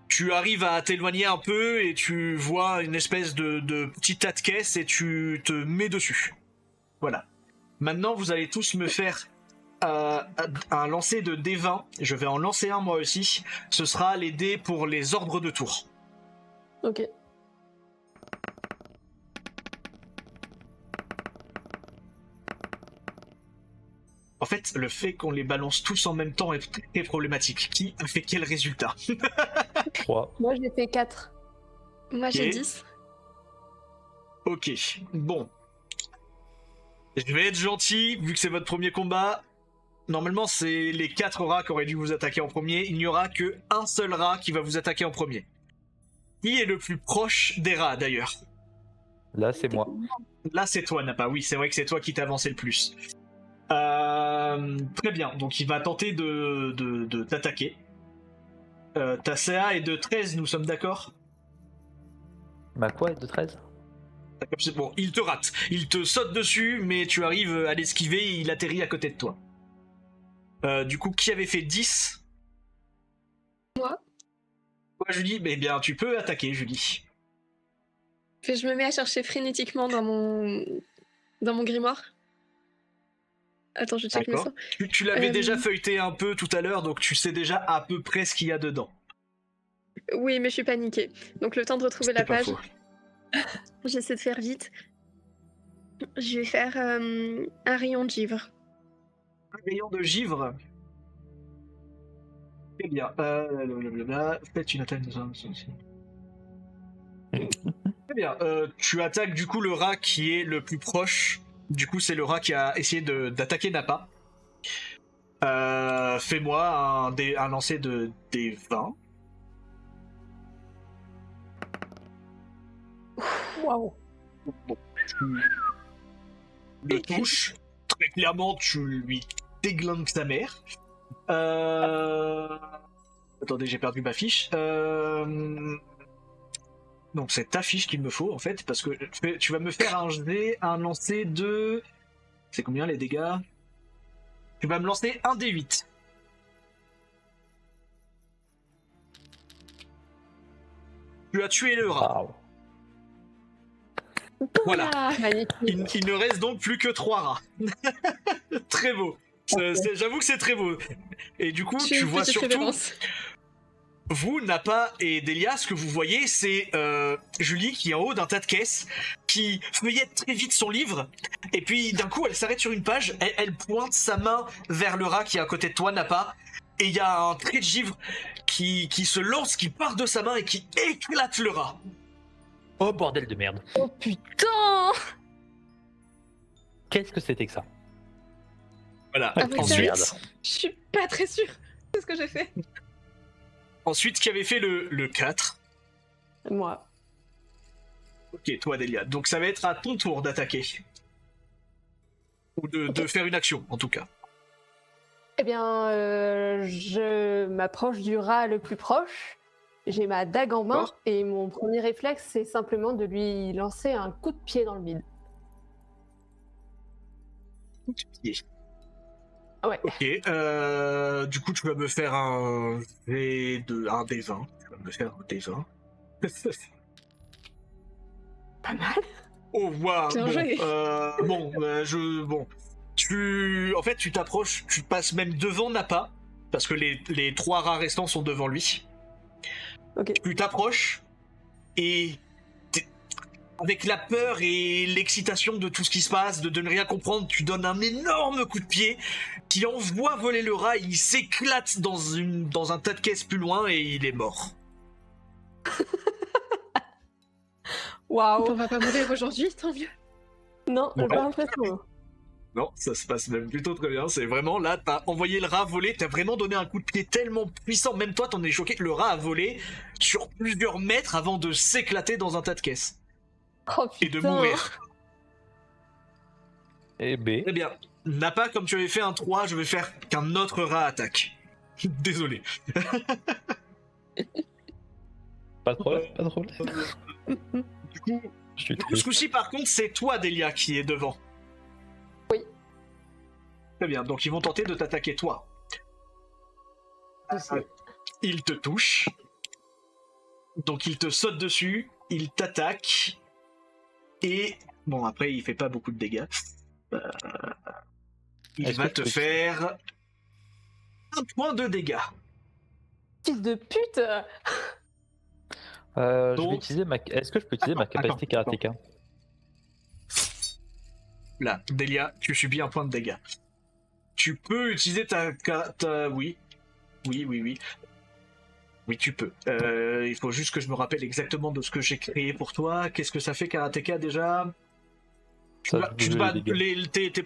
Tu arrives à t'éloigner un peu et tu vois une espèce de petit tas de caisses et tu te mets dessus. Voilà. Maintenant, vous allez tous me faire un lancer de D20. Je vais en lancer un moi aussi. Ce sera les dés pour les ordres de tour. Ok. En fait, le fait qu'on les balance tous en même temps est très problématique. Qui a fait quel résultat? 3. Moi j'ai fait 4. Moi j'ai Ok. 10. Ok, bon. Je vais être gentil, vu que c'est votre premier combat. Normalement, c'est les 4 rats qui auraient dû vous attaquer en premier. Il n'y aura que un seul rat qui va vous attaquer en premier. Qui est le plus proche des rats, d'ailleurs? Là, c'est moi. Là, c'est toi, Nappa. Oui, c'est vrai que c'est toi qui t'as avancé le plus. Très bien, donc il va tenter de t'attaquer. Ta CA est de 13, nous sommes d'accord? Ma quoi est de 13? C'est bon, il te rate. Il te saute dessus, mais tu arrives à l'esquiver et il atterrit à côté de toi. Du coup, qui avait fait 10? Moi. Toi, Julie? Eh bien, tu peux attaquer, Julie. Puis je me mets à chercher frénétiquement dans mon grimoire. Attends, je check mes D'accord. sorts. Tu l'avais Euh, déjà feuilleté un peu tout à l'heure, donc tu sais déjà à peu près ce qu'il y a dedans. Oui, mais je suis paniquée. Donc le temps de retrouver la C'est pas page, faux. j'essaie de faire vite. Je vais faire un rayon de givre. Un rayon de givre. Très bien. Blablabla. Faites une attaque de Très bien. Tu attaques du coup le rat qui est le plus proche. Du coup, c'est le rat qui a essayé d'attaquer Nappa. Fais-moi un lancer de D20. Waouh. Tu le touches. Très clairement, tu lui déglingues sa mère. Attendez, j'ai perdu ma fiche. Donc c'est ta fiche qu'il me faut en fait, parce que tu vas me faire un lancer de... C'est combien les dégâts? Tu vas me lancer un D8. Tu as tué le rat. Waouh. Voilà. Magnifique. Il ne reste donc plus que 3 rats. Très beau. J'avoue que c'est très beau. Et du coup, J'ai tu une vois petite surtout... révérence. Vous, Nappa et Delia, ce que vous voyez, c'est Julie qui est en haut d'un tas de caisses, qui feuillette très vite son livre, et puis d'un coup, elle s'arrête sur une page, elle pointe sa main vers le rat qui est à côté de toi, Nappa, et il y a un trait de givre qui se lance, qui part de sa main et qui éclate le rat. Oh bordel de merde. Oh putain! Qu'est-ce que c'était que ça? Voilà. Ah, vous Ensuite, savez, je suis pas très sûre de ce que j'ai fait. ensuite, qui avait fait le 4? Moi. Ok, toi, Delia. Donc ça va être à ton tour d'attaquer. Ou de faire une action, en tout cas. Eh bien, je m'approche du rat le plus proche. J'ai ma dague en main D'accord. et mon premier réflexe, c'est simplement de lui lancer un coup de pied dans le vide. Ouais. Ok, du coup, tu vas me faire un D20. Tu vas me faire un D20. Pas mal. Oh, waouh! Bien joué. En fait, tu t'approches, tu passes même devant Nappa, parce que les 3 rats restants sont devant lui. Ok. Tu t'approches, et avec la peur et l'excitation de tout ce qui se passe, de ne rien comprendre, tu donnes un énorme coup de pied qui envoie voler le rat, il s'éclate dans un tas de caisses plus loin et il est mort. Waouh. On va pas mourir aujourd'hui, tant mieux. Non, j'ai Ouais. pas l'impression. Non, ça se passe même plutôt très bien. C'est vraiment là, t'as envoyé le rat voler, t'as vraiment donné un coup de pied tellement puissant, même toi t'en es choqué que le rat a volé sur plusieurs mètres avant de s'éclater dans un tas de caisses Oh et de putain. mourir. Eh B. Très bien. Nappa, comme tu avais fait un 3, je vais faire qu'un autre rat attaque. Désolé. Pas de problème, pas de problème. Du coup, Je suis ce triste. coup-ci par contre, c'est toi Delia qui est devant. Oui. Très bien, donc ils vont tenter de t'attaquer toi. Il te touche. Donc il te saute dessus, il t'attaque. Et bon, après il fait pas beaucoup de dégâts. Il Est-ce va que te je peux- faire 1 point de dégâts. Fils de pute. Je Donc- vais utiliser ma... Est-ce que je peux utiliser ma capacité attends. karatéka? Là, Delia, tu subis 1 point de dégâts. Tu peux utiliser ta... Oui. Oui, tu peux. Il faut juste que je me rappelle exactement de ce que j'ai créé pour toi. Qu'est-ce que ça fait Karateka déjà? Ça Tu double dois- les dégâts.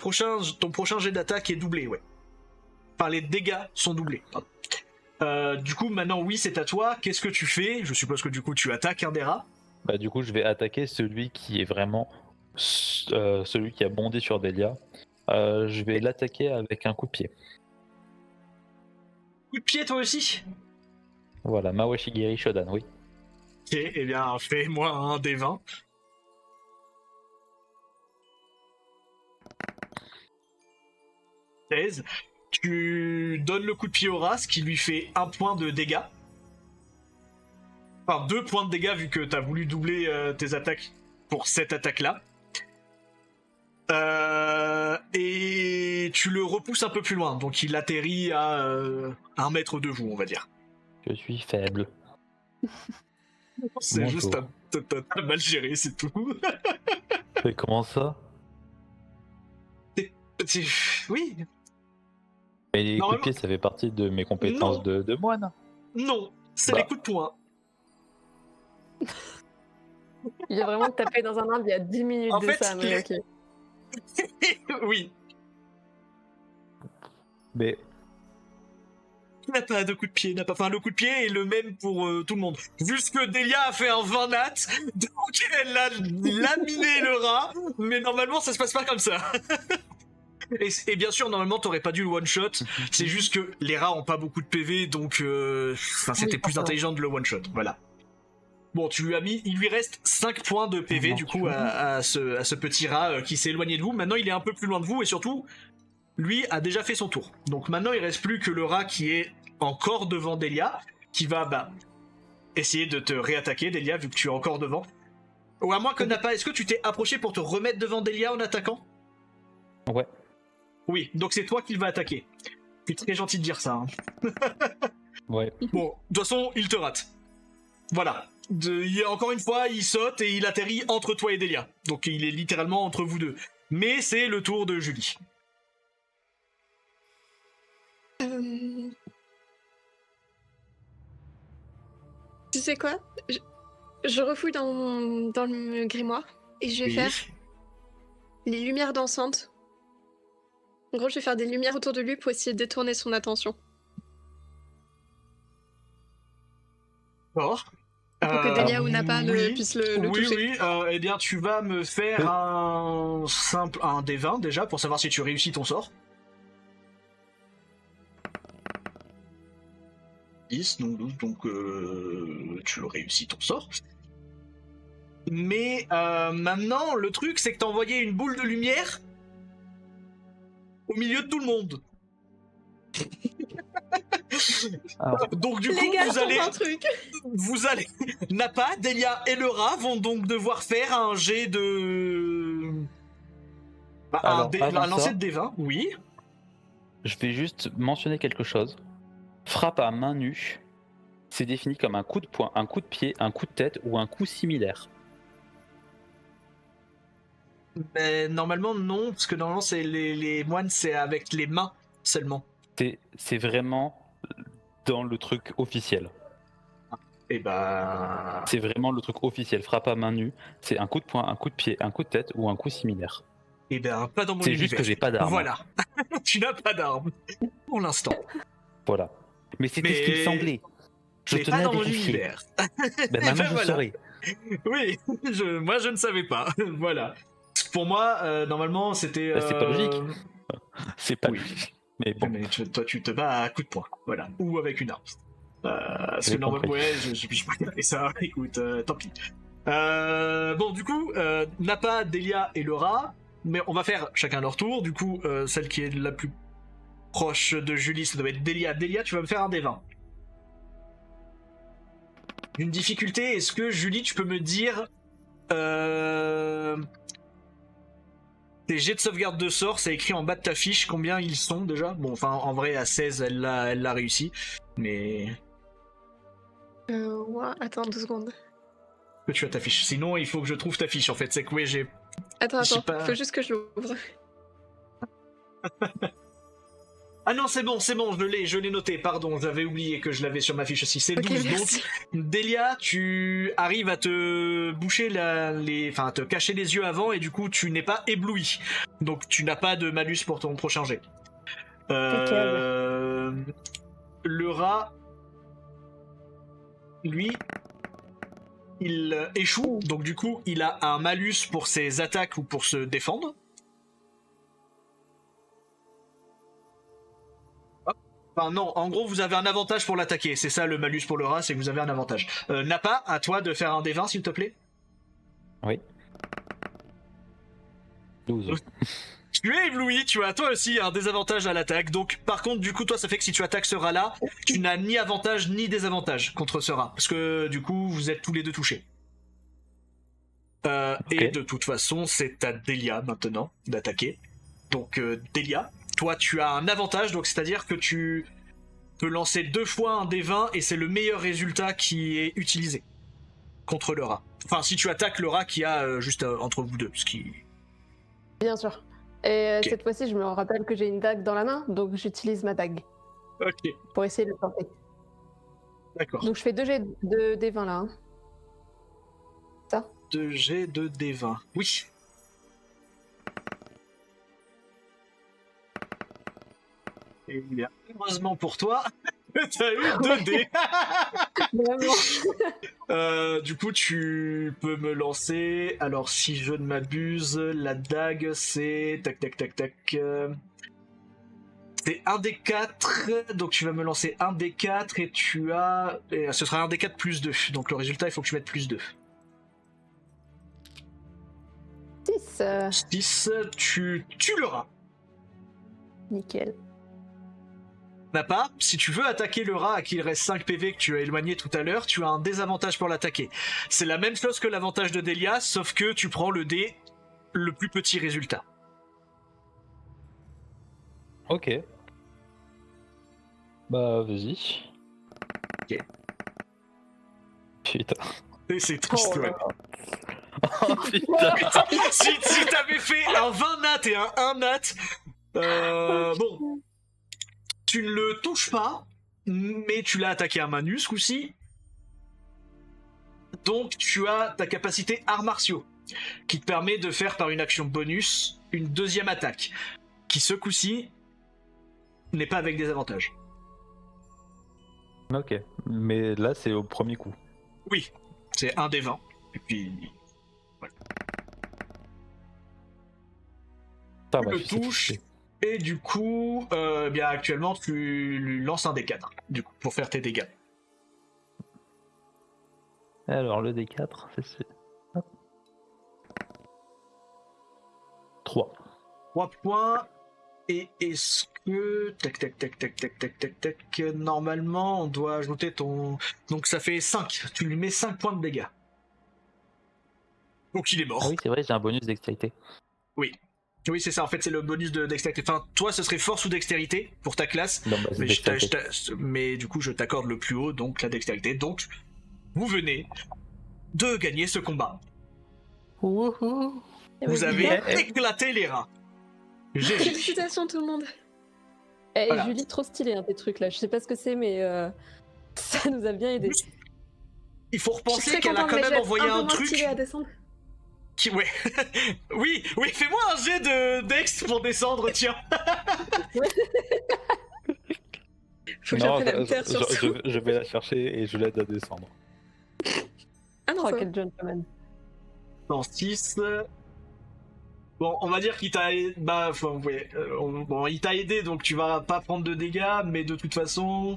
ton prochain jet d'attaque est doublé, ouais. Enfin, les dégâts sont doublés. Pardon. Du coup, maintenant, oui, c'est à toi. Qu'est-ce que tu fais? Je suppose que du coup, tu attaques un des rats. Bah du coup je vais attaquer celui qui est vraiment celui qui a bondé sur Delia. Je vais l'attaquer avec un coup de pied. Coup de pied, toi aussi? Voilà, Mawashigiri Shodan, oui. Ok, eh bien, fais-moi un des 20. Tu donnes le coup de pied au rat, ce qui lui fait 1 point de dégâts. Enfin, 2 points de dégâts vu que t'as voulu doubler tes attaques pour cette attaque-là. Et tu le repousses un peu plus loin, donc il atterrit à 1 mètre de vous, on va dire. Je suis faible. C'est Mon juste tour. t'as mal géré, c'est tout. Mais comment ça? Oui, Mais les coups de Normalement- pied ça fait partie de mes compétences Non. de moine. non, c'est Bah. les coups de poing. Il a vraiment tapé dans un arbre il y a 10 minutes En de fait, ça, mais ok. Oui, Mais il n'a pas de coup de pied, n'a pas. Enfin, le coup de pied est le même pour tout le monde. Vu ce que Delia a fait un 20 nat, donc elle a laminé le rat, mais normalement ça se passe pas comme ça. Et bien sûr, normalement, t'aurais pas dû le one shot. C'est juste que les rats ont pas beaucoup de PV, donc enfin, c'était Oui, plus forcément. intelligent de le one shot. Voilà. Bon, il lui reste 5 points de PV du coup à ce petit rat qui s'est éloigné de vous. Maintenant, il est un peu plus loin de vous et surtout, lui a déjà fait son tour. Donc maintenant, il reste plus que le rat qui est encore devant Delia, qui va essayer de te réattaquer, Delia, vu que tu es encore devant. Ou à moins que Nappa, est-ce que tu t'es approché pour te remettre devant Delia en attaquant? Ouais. Oui, donc c'est toi qu'il va attaquer. C'est très gentil de dire ça. Hein. Ouais. Bon, de toute façon, il te rate. Voilà. Encore une fois, il saute et il atterrit entre toi et Delia. Donc il est littéralement entre vous deux. Mais c'est le tour de Julie. Tu sais quoi? Je refouille dans le grimoire et je vais faire les lumières dansantes. En gros, je vais faire des lumières autour de lui pour essayer de détourner son attention. D'accord. Pour que Delia ou Nappa puisse le toucher. Oui, eh bien tu vas me faire un des 20 déjà pour savoir si tu réussis ton sort. 10, donc 12, donc tu réussis ton sort. Mais maintenant, le truc, c'est que t'as envoyé une boule de lumière au milieu de tout le monde. Donc du coup, vous allez, Nappa, Delia et le rat vont donc devoir faire un jet de... un lancer de D20, oui. Je vais juste mentionner quelque chose. Frappe à main nue, c'est défini comme un coup de poing, un coup de pied, un coup de tête ou un coup similaire. Mais normalement non, parce que normalement c'est les moines, c'est avec les mains seulement. C'est vraiment dans le truc officiel. Et bah... C'est vraiment le truc officiel, frappe à main nue, c'est un coup de poing, un coup de pied, un coup de tête ou un coup similaire. Et ben pas dans mon C'est univers. juste que j'ai pas d'arme. Voilà, tu n'as pas d'arme pour l'instant. Voilà. Mais c'était ce qui me semblait. Je tenais à vérifier. Ben maintenant je saurais. Oui, moi je ne savais pas. Voilà. Pour moi, normalement c'était... C'est pas logique. C'est pas oui. logique. Mais bon. Mais toi tu te bats à coup de poing, voilà. Ou avec une arme. Parce que normalement, ouais, je peux pas faire ça, écoute, tant pis. Bon, du coup, Nappa, Delia et le rat, mais on va faire chacun leur tour. Du coup, celle qui est la plus proche de Julie, ça doit être Delia. Delia, tu vas me faire un des 20. Une difficulté, est-ce que Julie, tu peux me dire tes jets de sauvegarde de sort, c'est écrit en bas de ta fiche, combien ils sont déjà? Bon, enfin, en vrai, à 16, elle l'a réussi, mais... Ouais, attends 2 secondes. Que tu as ta fiche. Sinon, il faut que je trouve ta fiche, en fait. C'est que, oui, j'ai... Attends, faut juste que je l'ouvre. Ah non, c'est bon, je l'ai noté, pardon, j'avais oublié que je l'avais sur ma fiche aussi, c'est 12, merci. Donc, Delia, tu arrives à te boucher à te cacher les yeux avant, et du coup, tu n'es pas ébloui, donc tu n'as pas de malus pour ton prochain jet. Le rat, lui, il échoue, donc du coup, il a un malus pour ses attaques ou pour se défendre. Enfin non, en gros vous avez un avantage pour l'attaquer, c'est ça le malus pour le rat, c'est que vous avez un avantage. Nappa, à toi de faire un des 20 s'il te plaît. Oui. 12. Tu es ébloui, tu as toi aussi un désavantage à l'attaque, donc par contre du coup toi ça fait que si tu attaques ce rat là, tu n'as ni avantage ni désavantage contre ce rat, parce que du coup vous êtes tous les deux touchés. Okay. Et de toute façon c'est à Delia maintenant d'attaquer. Donc Delia, toi tu as un avantage, donc c'est-à-dire que tu peux lancer 2 fois un dé 20 et c'est le meilleur résultat qui est utilisé contre le rat. Enfin si tu attaques le rat qui a juste entre vous deux, ce qui... Bien sûr. Et Okay. Cette fois-ci je me rappelle que j'ai une dague dans la main, donc j'utilise ma dague. Ok. Pour essayer de le tenter. D'accord. Donc je fais 2 jets de D20 là. Hein. Ça 2 jets de D20. Oui. Et bien, heureusement pour toi, t'as eu 2 dés. Du coup, tu peux me lancer. Alors, si je ne m'abuse, la dague, c'est... Tac, tac, tac, tac. C'est un des 4, donc tu vas me lancer un des 4 et tu as... Et ce sera un des 4 plus 2, donc le résultat il faut que tu mettes plus 2. 6. 6, tu tues le rat. Nickel. Nappa, si tu veux attaquer le rat à qui il reste 5 PV que tu as éloigné tout à l'heure, tu as un désavantage pour l'attaquer. C'est la même chose que l'avantage de Delia, sauf que tu prends le dé le plus petit résultat. Ok. Bah, vas-y. Ok. Putain. Et c'est triste, Oh ouais. Oh putain. si t'avais fait un 20 nat et un 1 nat, bon, tu ne le touches pas, mais tu l'as attaqué à main nue ce coup-ci. Donc tu as ta capacité arts martiaux, qui te permet de faire par une action bonus une deuxième attaque, qui ce coup-ci n'est pas avec des avantages. Ok. Mais là, c'est au premier coup. Oui, c'est un des 20. Et puis, Ah, tu bah, le je sais touches, toucher. et du coup, bien actuellement, tu lui lances un des 4, du coup, pour faire tes dégâts. Alors, le D4, c'est... 3. 3 points. Et est-ce que... Tac, normalement, on doit ajouter ton... Donc ça fait 5. Tu lui mets 5 points de dégâts. Donc il est mort. Ah oui, c'est vrai, j'ai un bonus dextérité. Oui, c'est ça. En fait, c'est le bonus de dextérité. Enfin, toi, ce serait force ou dextérité pour ta classe. Non, bah, c'est Mais, dextérité. mais du coup, je t'accorde le plus haut, donc la dextérité. Donc, vous venez de gagner ce combat. Wouhou. Vous avez éclaté les rats. GG. Félicitations tout le monde. Eh, Voilà. Julie, trop stylé tes trucs là. Je sais pas ce que c'est, mais ça nous a bien aidé. Il faut Je suis repenser très qu'elle a contente, quand mais même je vais être envoyé un peu un moins truc stylée à descendre. qui... Ouais. oui, fais-moi un jet de Dex pour descendre, tiens. Faut que Non, j'apprenne à me taire surtout. je vais la chercher et je l'aide à descendre. Ah non, Oh, ça va. quel gentleman. Dans 6... Bon, on va dire qu'il t'a aidé... Bah, enfin, ouais. Bon, il t'a aidé, donc tu vas pas prendre de dégâts, mais de toute façon...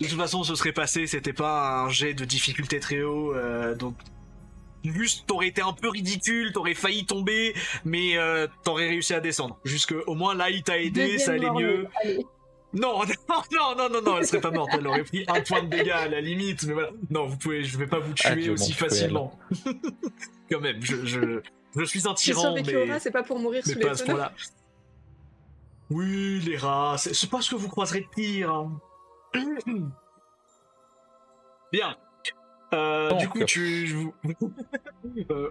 ce serait passé, c'était pas un jet de difficulté très haut, donc... Juste, t'aurais été un peu ridicule, t'aurais failli tomber, mais t'aurais réussi à descendre. Jusque, au moins, là, il t'a aidé, Deuxième ça allait mort, mieux. allez. Non, elle serait pas morte, elle aurait pris un point de dégâts à la limite, mais voilà. Non, je vais pas vous tuer Adieu, aussi mon cruel. facilement. Quand même, je suis un J'ai tyran, survécu au rat, mais c'est pas pour mourir sous pas les à ce tonneaux. point-là. Oui, les rats, c'est pas ce que vous croiserez de pire. Hein. Bien. Du coup,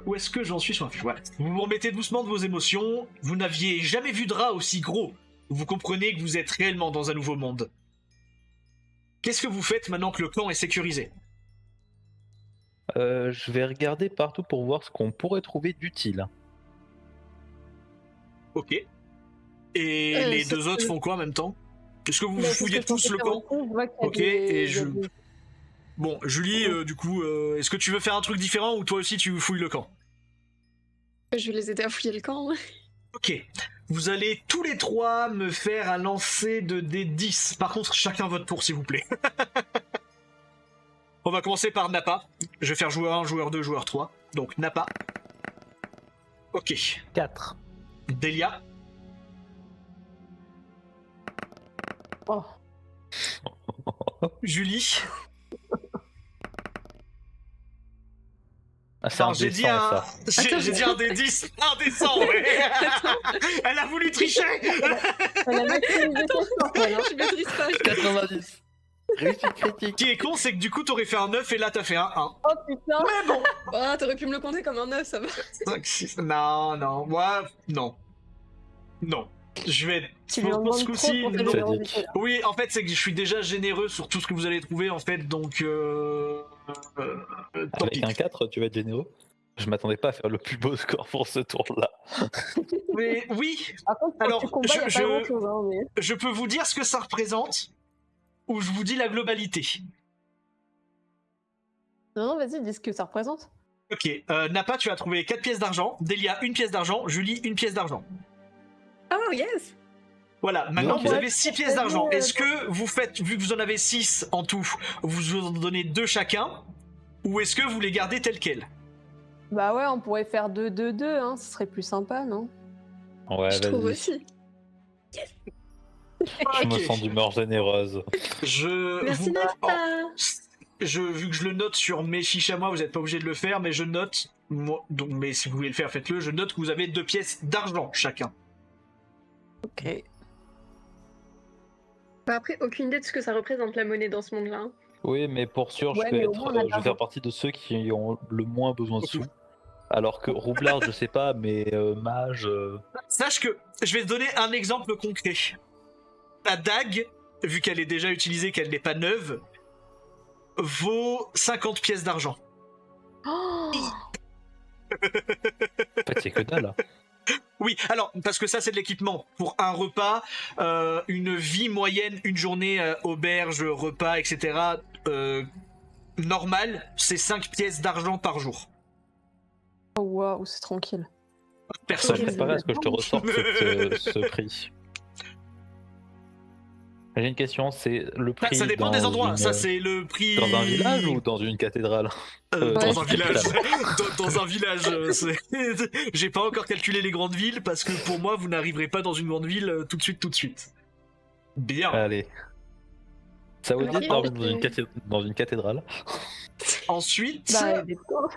où est-ce que j'en suis sur la fiche? Voilà. Vous vous remettez doucement de vos émotions. Vous n'aviez jamais vu de rat aussi gros. Vous comprenez que vous êtes réellement dans un nouveau monde. Qu'est-ce que vous faites maintenant que le clan est sécurisé? Je vais regarder partout pour voir ce qu'on pourrait trouver d'utile. Ok. Et les c'est deux autres ce que- font quoi en même temps? Est-ce que vous Bah, c'est ce fouillez que je tous pensais le faire camp? aussi, je vois qu'il y a Ok, des- et il y a je... des- Bon, Julie, du coup, est-ce que tu veux faire un truc différent ou toi aussi tu fouilles le camp? Je vais les aider à fouiller le camp. Ok. Vous allez tous les trois me faire un lancer de D10. Par contre, chacun votre tour, s'il vous plaît. On va commencer par Nappa. Je vais faire joueur 1, joueur 2, joueur 3. Donc Nappa. Ok. 4. Delia. Oh. Julie. Ah, c'est un Alors, j'ai D100, dit ça. j'ai dit un D10, un D100, ouais. Elle a voulu tricher. Elle a maximisé son score, elle, hein. Je maîtrise pas. 90. Réussite critique. Ce qui est con, c'est que du coup, t'aurais fait un 9 et là, t'as fait un 1. Oh putain. Mais bon. Oh, t'aurais pu me le compter comme un 9, ça va. 5, 6... Non. Moi, non. Non. Je vais... Tu lui en pour ce demandes coup-ci, trop pour ta non. générosité, là. Oui, en fait, c'est que je suis déjà généreux sur tout ce que vous allez trouver, en fait, donc... tant pis. Avec un 4, tu vas être généreux. Je m'attendais pas à faire le plus beau score pour ce tour-là. Mais oui, Par contre, quand Alors, tu combats, il y a je- pas grand-chose, hein, mais... je peux vous dire ce que ça représente, ou je vous dis la globalité. Non, vas-y, dis ce que ça représente. Ok, Nappa, tu as trouvé 4 pièces d'argent, Delia, 1 pièce d'argent, Julie, 1 pièce d'argent. Oh, yes. Voilà, maintenant Ok. vous avez 6 pièces d'argent. Est-ce que vous faites, vu que vous en avez 6 en tout, vous en donnez 2 chacun, ou est-ce que vous les gardez telles quelles? Bah ouais, on pourrait faire 2-2-2, hein, ce serait plus sympa, non? Ouais, Je trouve vas-y. aussi. Je me sens d'humeur généreuse. Merci, Nafta. Vu que je le note sur mes fiches à moi, vous n'êtes pas obligé de le faire, mais je note, moi, donc, mais si vous voulez le faire, faites-le, je note que vous avez 2 pièces d'argent chacun. Ok. Bah après, aucune idée de ce que ça représente la monnaie dans ce monde-là. hein. Oui, mais pour sûr, Ouais, je vais mais au moins, on a de je vais faire l'argent. partie de ceux qui ont le moins besoin de sous. Alors que roublard, je sais pas, mais mage. Sache que je vais te donner un exemple concret. La dague, vu qu'elle est déjà utilisée, qu'elle n'est pas neuve, vaut 50 pièces d'argent. Oh En fait, c'est que dalle. Oui, alors, parce que ça, c'est de l'équipement. Pour un repas, une vie moyenne, une journée auberge, repas, etc., normal, c'est 5 pièces d'argent par jour. Oh, waouh, c'est tranquille. Ça Personne. me pas à ce que je te ressorte ce prix. J'ai une question, c'est le prix. Ça dépend des dans endroits. une- Ça, c'est le prix. Dans un village ou dans une cathédrale? Dans un Ouais. village. Dans un village. J'ai pas encore calculé les grandes villes parce que pour moi, vous n'arriverez pas dans une grande ville tout de suite. Bien. Allez. Ça vous dit de Ok, dormir ok. dans une cathédrale? Ensuite, Bah, il y a des pauvres.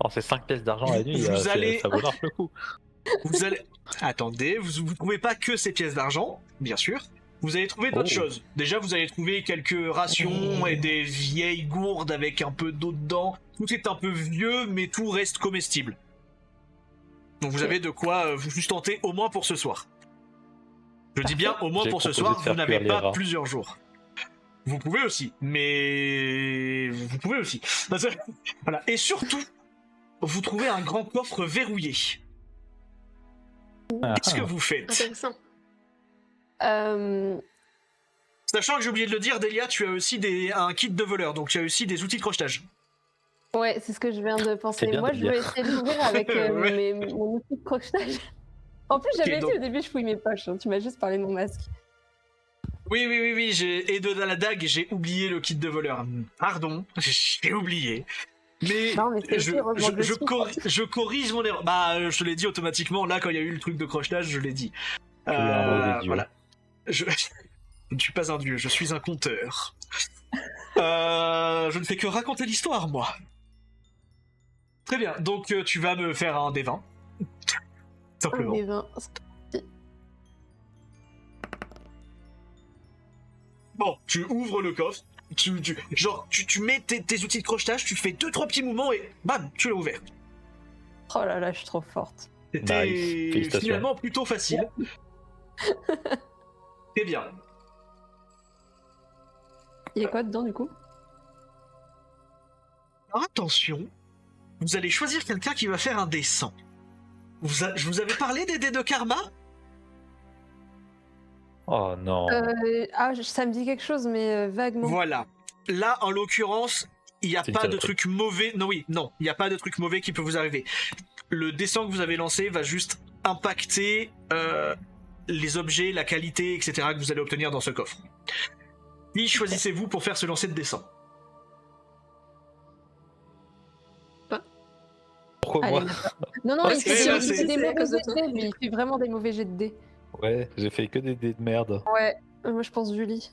Alors c'est 5 pièces d'argent la nuit, Vous allez- ça vaut large le coup. vous allez. Attendez, vous trouvez pas que ces pièces d'argent, bien sûr. Vous allez trouver d'autres Oh. choses. Déjà, vous allez trouver quelques rations et des vieilles gourdes avec un peu d'eau dedans. Tout est un peu vieux, mais tout reste comestible. Donc vous avez de quoi vous sustenter au moins pour ce soir. Je dis bien au moins J'ai pour ce proposé soir, de faire vous n'avez cuire les pas rats. plusieurs jours. Vous pouvez aussi, mais vous pouvez aussi. Parce que- Voilà. Et surtout, vous trouvez un grand coffre verrouillé. Ah, Qu'est-ce que vous faites? Intéressant. Sachant que j'ai oublié de le dire, Delia, tu as aussi un kit de voleur, donc tu as aussi des outils de crochetage. Ouais, c'est ce que je viens de penser. C'est bien Moi, de je le vais dire. essayer de l'ouvrir avec Ouais. mon outil de crochetage. En plus, j'avais Ok, dit donc- au début, je fouille mes poches. hein. Tu m'as juste parlé de mon masque. Oui, et de la dague, j'ai oublié le kit de voleur. Pardon, j'ai oublié. Mais Non, mais c'est je, ok, heureusement que je suis. je corrige mon erreur. Bah, je te l'ai dit automatiquement, là, quand il y a eu le truc de crochetage, je l'ai dit. Tu es un mauvais dieu. Voilà. Je ne suis pas un dieu, je suis un conteur. Je ne fais que raconter l'histoire, moi. Très bien, donc tu vas me faire un D20. Simplement. Un des 20. Bon, tu ouvres le coffre, tu mets tes outils de crochetage, tu fais 2-3 petits mouvements et bam, tu l'as ouvert. Oh là là, je suis trop forte. C'était Nice, félicitations. finalement plutôt facile. Très bien. Il y a quoi dedans, du coup? Alors attention, vous allez choisir quelqu'un qui va faire un dé 100. Je vous avais parlé des dés de karma? Oh non. Ça me dit quelque chose, mais vaguement. Voilà. Là, en l'occurrence, il n'y a C'est une pas de saloperie. truc mauvais. Non, il n'y a pas de truc mauvais qui peut vous arriver. Le dessin que vous avez lancé va juste impacter les objets, la qualité, etc. que vous allez obtenir dans ce coffre. Qui choisissez-vous pour faire ce lancer de dessin? Pourquoi Allez, moi? Non, non, Ouais, il c'est- fait là, des, c'est- des à mauvais cause de jets de toi. dés, lui. Il fait vraiment des mauvais jets de dés. Ouais, j'ai fait que des dés de merde. Ouais, moi je pense Julie.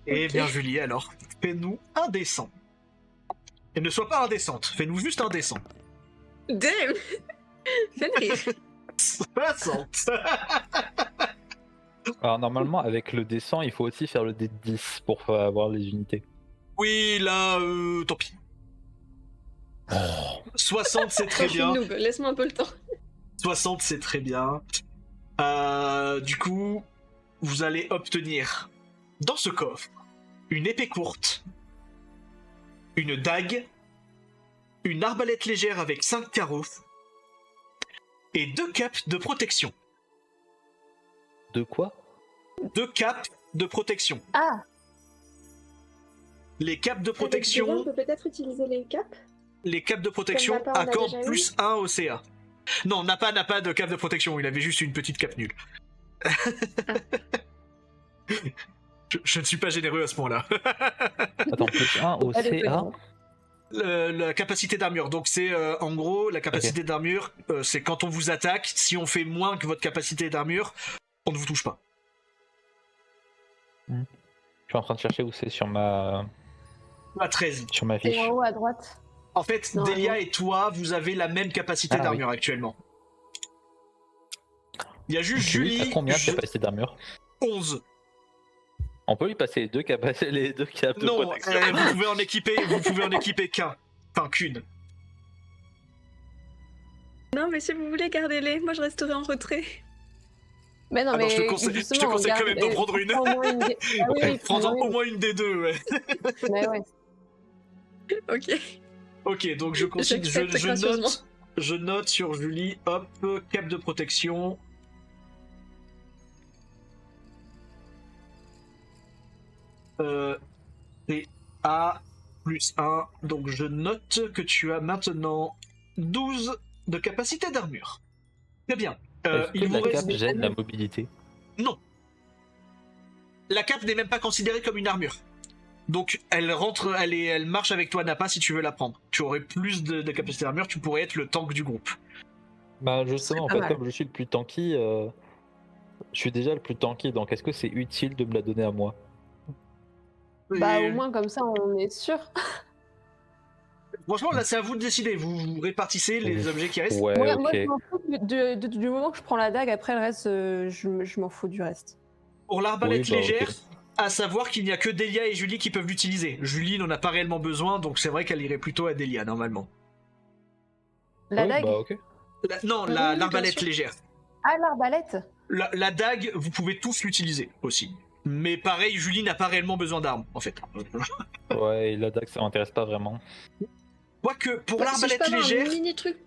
Eh Ok. bien, Julie, alors, fais-nous un dessin. Et ne sois pas indécente, fais-nous juste un dessin. Damn. Fais rire. 60. Alors normalement, avec le dessin, il faut aussi faire le dé de 10 pour avoir les unités. Oui, là, tant pis. 60, c'est très Je suis bien. noob, laisse-moi un peu le temps. 60, c'est très bien. Du coup, vous allez obtenir dans ce coffre une épée courte, une dague, une arbalète légère avec 5 carreaux et 2 capes de protection. De quoi? 2 capes de protection. Ah, Les capes de On protection, peut peut-être utiliser les caps. les capes de protection Napa en a accordent déjà plus 1 au CA. Non, Napa n'a pas de cape de protection, il avait juste une petite cape nulle. Je ne suis pas généreux à ce point-là. Attends, plus 1 au Elle est CA. grande. La capacité d'armure. Donc c'est en gros la capacité d'armure, c'est quand on vous attaque, si on fait moins que votre capacité d'armure, on ne vous touche pas. Je suis en train de chercher où c'est sur ma À 13. fiche. Et en haut à droite. En fait, Non, Delia non. et toi, vous avez la même capacité Ah, d'armure actuellement. Il y a juste Julie, Julie, t'as combien de capacité d'armure? 11. On peut lui passer les deux caps de Non, protection. vous pouvez en équiper qu'un. Enfin, qu'une. Non, mais si vous voulez, gardez-les. Moi, je resterai en retrait. Mais non, Ah non, mais je te conseille justement, quand même d'en regarde, prendre une. prends au moins une des- Ah oui, oui, Prends-en prends au moins une des deux, ouais. Mais ouais. Ok. Ok, donc je considère, J'accepte gracieusement. je note sur Julie, hop, cap de protection. C'est A plus 1, donc je note que tu as maintenant 12 de capacité d'armure. Très bien. Est-ce Il que vous la reste... cape gêne la mobilité? Non. La cape n'est même pas considérée comme une armure. Donc elle rentre, elle marche avec toi, Nappa, si tu veux la prendre. Tu aurais plus de capacité d'armure, tu pourrais être le tank du groupe. Bah justement, en pas fait, mal. comme je suis le plus tanky, je suis déjà le plus tanky, donc est-ce que c'est utile de me la donner à moi? Bah Et au moins comme ça on est sûr. franchement, là, c'est à vous de décider. Vous répartissez les objets qui restent. Ouais, Moi, ok. moi, je m'en fous du moment que je prends la dague, après le reste, je m'en fous du reste. Pour l'arbalète Oui, bah, légère, ok. à savoir qu'il n'y a que Delia et Julie qui peuvent l'utiliser. Julie n'en a pas réellement besoin, donc c'est vrai qu'elle irait plutôt à Delia, normalement. La Oui, dague bah ok. Non, Oui, l'arbalète bien sûr. légère. Ah, l'arbalète La dague, vous pouvez tous l'utiliser aussi. Mais pareil, Julie n'a pas réellement besoin d'armes, en fait. Ouais, et la dague, ça m'intéresse pas vraiment. Quoique, pour Bah, si je l'arbalète peux avoir légère, un mini truc.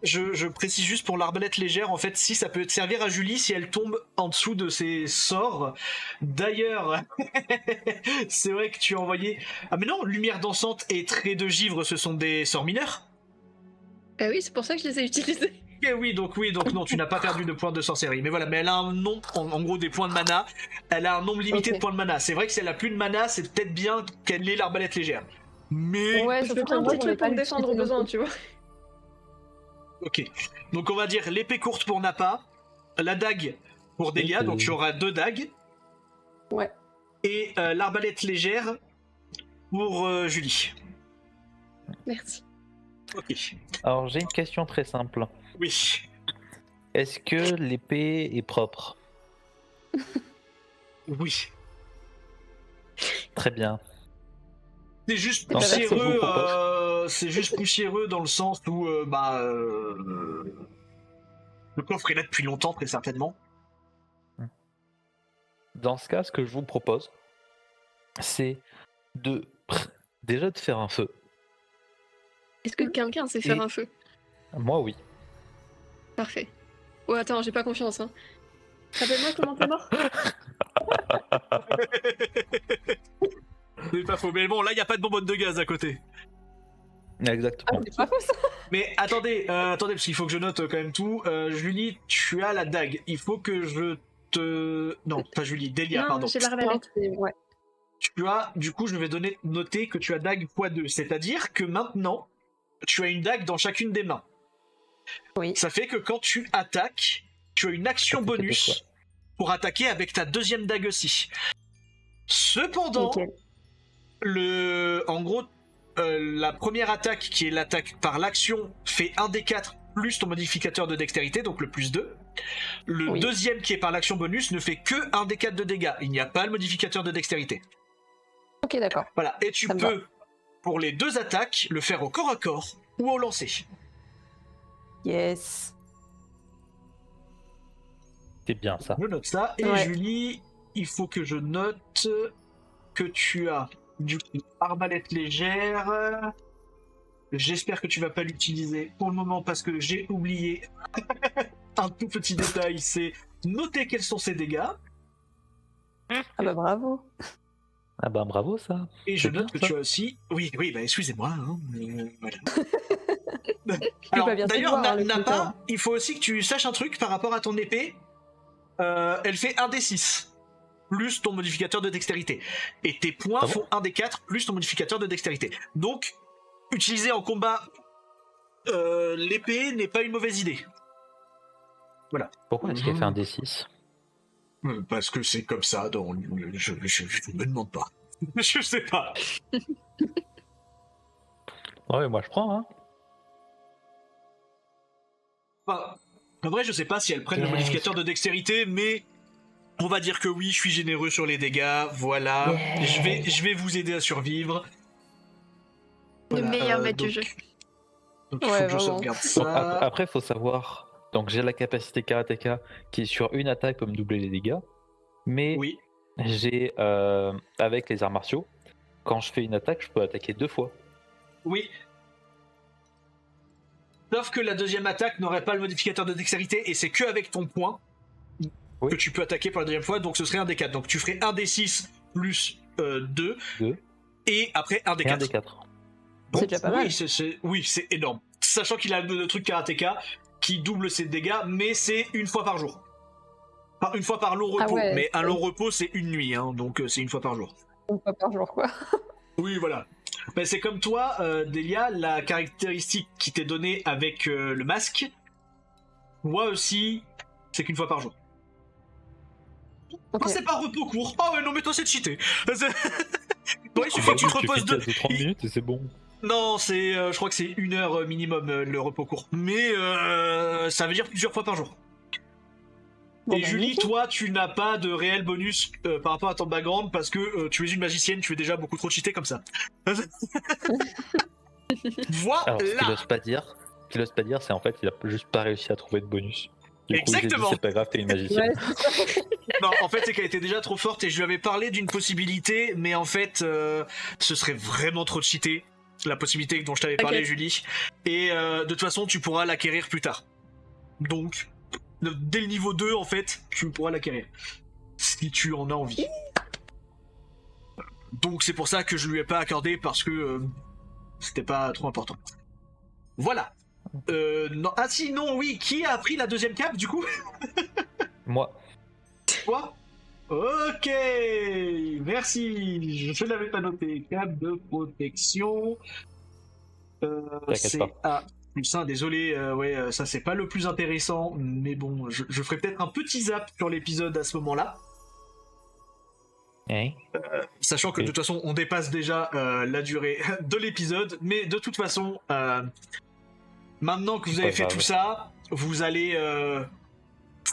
je précise juste pour l'arbalète légère, en fait, si ça peut servir à Julie si elle tombe en dessous de ses sorts. D'ailleurs, c'est vrai que tu as envoyé... Ah mais non, lumière dansante et trait de givre, ce sont des sorts mineurs. Ah oui, c'est pour ça que je les ai utilisés. Eh oui, donc non, tu n'as pas perdu de points de sorcellerie. Mais voilà, mais elle a un nombre, en gros, des points de mana. Elle a un nombre limité Ok. de points de mana. C'est vrai que si elle a plus de mana, c'est peut-être bien qu'elle ait l'arbalète légère. Mais... Ouais, Je surtout veux bien un que moi, petit j'en ai truc pour pas me défendre au l'utilité non besoin, plus. tu vois. Ok. Donc on va dire l'épée courte pour Nappa, la dague pour Delia, Ok. donc tu auras 2 dagues. Ouais. Et l'arbalète légère pour Julie. Merci. Ok. Alors, j'ai une question très simple. Oui. Est-ce que l'épée est propre? Oui. Très bien. C'est juste Non, c'est ce que je vous poussiéreux. C'est juste poussiéreux dans le sens où le coffre est là depuis longtemps, très certainement. Dans ce cas, ce que je vous propose, c'est déjà de faire un feu. Est-ce que quelqu'un sait faire Et- un feu? Moi, oui. Parfait. Oh, attends, j'ai pas confiance, hein. Rappelle-moi comment t'es mort. C'est pas faux, mais bon, là, il n'y a pas de bonbonne de gaz à côté. Ah, Exactement. c'est pas faux ça. Mais attendez, parce qu'il faut que je note quand même tout. Julie, tu as la dague. Il faut que je te... Non, pas Julie, Delia, Non, pardon. j'ai l'arbalète. Ouais. Tu as, du coup, je vais noter que tu as dague x2. C'est-à-dire que maintenant, tu as une dague dans chacune des mains. Oui. Ça fait que quand tu attaques, tu as une action Attaquer bonus deux fois. pour attaquer avec ta deuxième dague aussi. Cependant, Nickel. en gros, la première attaque, qui est l'attaque par l'action, fait 1 des 4 plus ton modificateur de dextérité, donc le plus 2. Le Oui. deuxième, qui est par l'action bonus, ne fait que 1 des 4 de dégâts. Il n'y a pas le modificateur de dextérité. Ok, d'accord. Voilà, et tu Ça me peux, pour les 2 attaques, le faire au corps à corps ou au lancer. Yes. C'est bien ça. Je note ça. Et Ouais. Julie, il faut que je note que tu as du coup arbalète légère. J'espère que tu vas pas l'utiliser pour le moment parce que j'ai oublié un tout petit détail, c'est noter quels sont ses dégâts. Ah bah bravo. Ah bah bravo ça. Et je C'est note que bien, ça. tu as aussi... Oui, bah excusez-moi. Hein, voilà. pas bien te D'ailleurs, voir, hein, le Nappa, compteur. il faut aussi que tu saches un truc par rapport à ton épée. Elle fait 1 des 6 plus ton modificateur de dextérité. Et tes points font 1 des 4 plus ton modificateur de dextérité. Donc, utiliser en combat l'épée n'est pas une mauvaise idée. Voilà. Pourquoi est-ce qu'elle fait un D6? Parce que c'est comme ça dans je me demande pas. Je sais pas. Ouais, moi je prends, hein. Enfin, en vrai, je sais pas si elles prennent le modificateur de dextérité, mais on va dire que oui, je suis généreux sur les dégâts. Voilà, je vais vous aider à survivre. Le meilleur maître donc, du jeu. Donc il faut Ouais, que je vraiment. sauvegarde Donc, ça. après, faut savoir. Donc, j'ai la capacité karatéka qui est sur une attaque peut me doubler les dégâts. Mais Oui, j'ai, avec les arts martiaux, quand je fais une attaque, je peux attaquer 2 fois. oui. Sauf que la deuxième attaque n'aurait pas le modificateur de dextérité et c'est que avec ton point que tu peux attaquer pour la deuxième fois, donc ce serait un des 4. Donc tu ferais un des 6 plus 2 2 et après un des et 4. un des 4. C'est déjà pas mal. Oui, c'est énorme. Sachant qu'il a le truc karatéka qui double ses dégâts, mais c'est une fois par jour. Enfin, une fois par long repos. ouais, mais un c'est- long repos, c'est une nuit, hein, donc c'est une fois par jour. Une fois par jour, quoi. Oui, voilà. Ben, c'est comme toi, Delia, la caractéristique qui t'est donnée avec le masque, moi aussi, c'est qu'une fois par jour. Ok. Ah, c'est pas repos court. Ah ouais, non, mais toi, c'est cheaté. Bon, il suffit que tu te reposes de... 30 minutes et c'est bon. Non, c'est, je crois que c'est 1 heure minimum le repos court. Mais ça veut dire plusieurs fois par jour. Bon, Et bah, Julie, nickel. toi, tu n'as pas de réel bonus par rapport à ton background parce que tu es une magicienne, tu es déjà beaucoup trop cheaté comme ça. Alors, ce qu'il Voilà. ose pas dire, c'est en fait, il a juste pas réussi à trouver de bonus. Du coup, il s'est dit, Exactement. c'est pas grave, t'es une magicienne. Ouais, Non, en fait, c'est qu'elle était déjà trop forte et je lui avais parlé d'une possibilité, mais en fait, ce serait vraiment trop cheaté. La possibilité dont je t'avais parlé, Ok. Julie. Et de toute façon, tu pourras l'acquérir plus tard. Donc, dès le niveau 2, en fait, tu pourras l'acquérir. Si tu en as envie. Donc, c'est pour ça que je lui ai pas accordé parce que c'était pas trop important. Voilà. Non, ah si, non, oui. Qui a pris la deuxième cape, du coup? Moi, Quoi? Ok, merci. Je ne l'avais pas noté. Cape de protection. T'inquiète C'est pas. A plus 1. Désolé, ça c'est pas le plus intéressant, mais bon, je ferai peut-être un petit zap sur l'épisode à ce moment-là, hein, sachant que de Ok. toute façon on dépasse déjà la durée de l'épisode, mais de toute façon, maintenant que vous C'est avez pas fait grave. tout ça, vous allez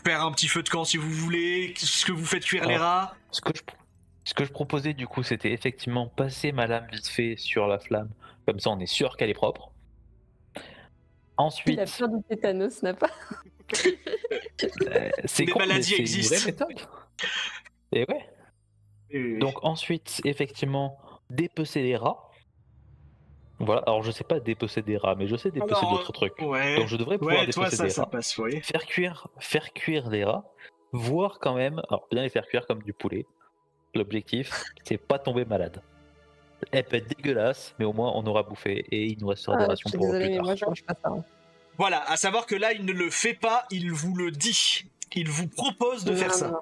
faire un petit feu de camp si vous voulez, ce que vous faites cuire les rats. ce que je proposais du coup, c'était effectivement passer ma lame vite fait sur la flamme. Comme ça, on est sûr qu'elle est propre. Il Ensuite, a peur du tétanos, n'a pas. c'est Des con, mais maladies c'est une existent. vraie méthode. Et ouais. Donc ensuite, effectivement, dépecer les rats. Voilà, alors je sais pas dépecer des rats, mais je sais dépecer Alors, d'autres trucs. ouais, Donc je devrais pouvoir ouais, toi dépecer ça, des ça rats. passe, oui. Faire cuire les rats, voir quand même, alors bien les faire cuire comme du poulet. L'objectif, c'est pas tomber malade. Elle peut être dégueulasse, mais au moins on aura bouffé et il nous restera des Ah, je rations suis pour désolée, plus mais tard. moi je mange pas ça. hein. Voilà, à savoir que là, il ne le fait pas, il vous le dit. Il vous propose de Non, faire non, ça. non.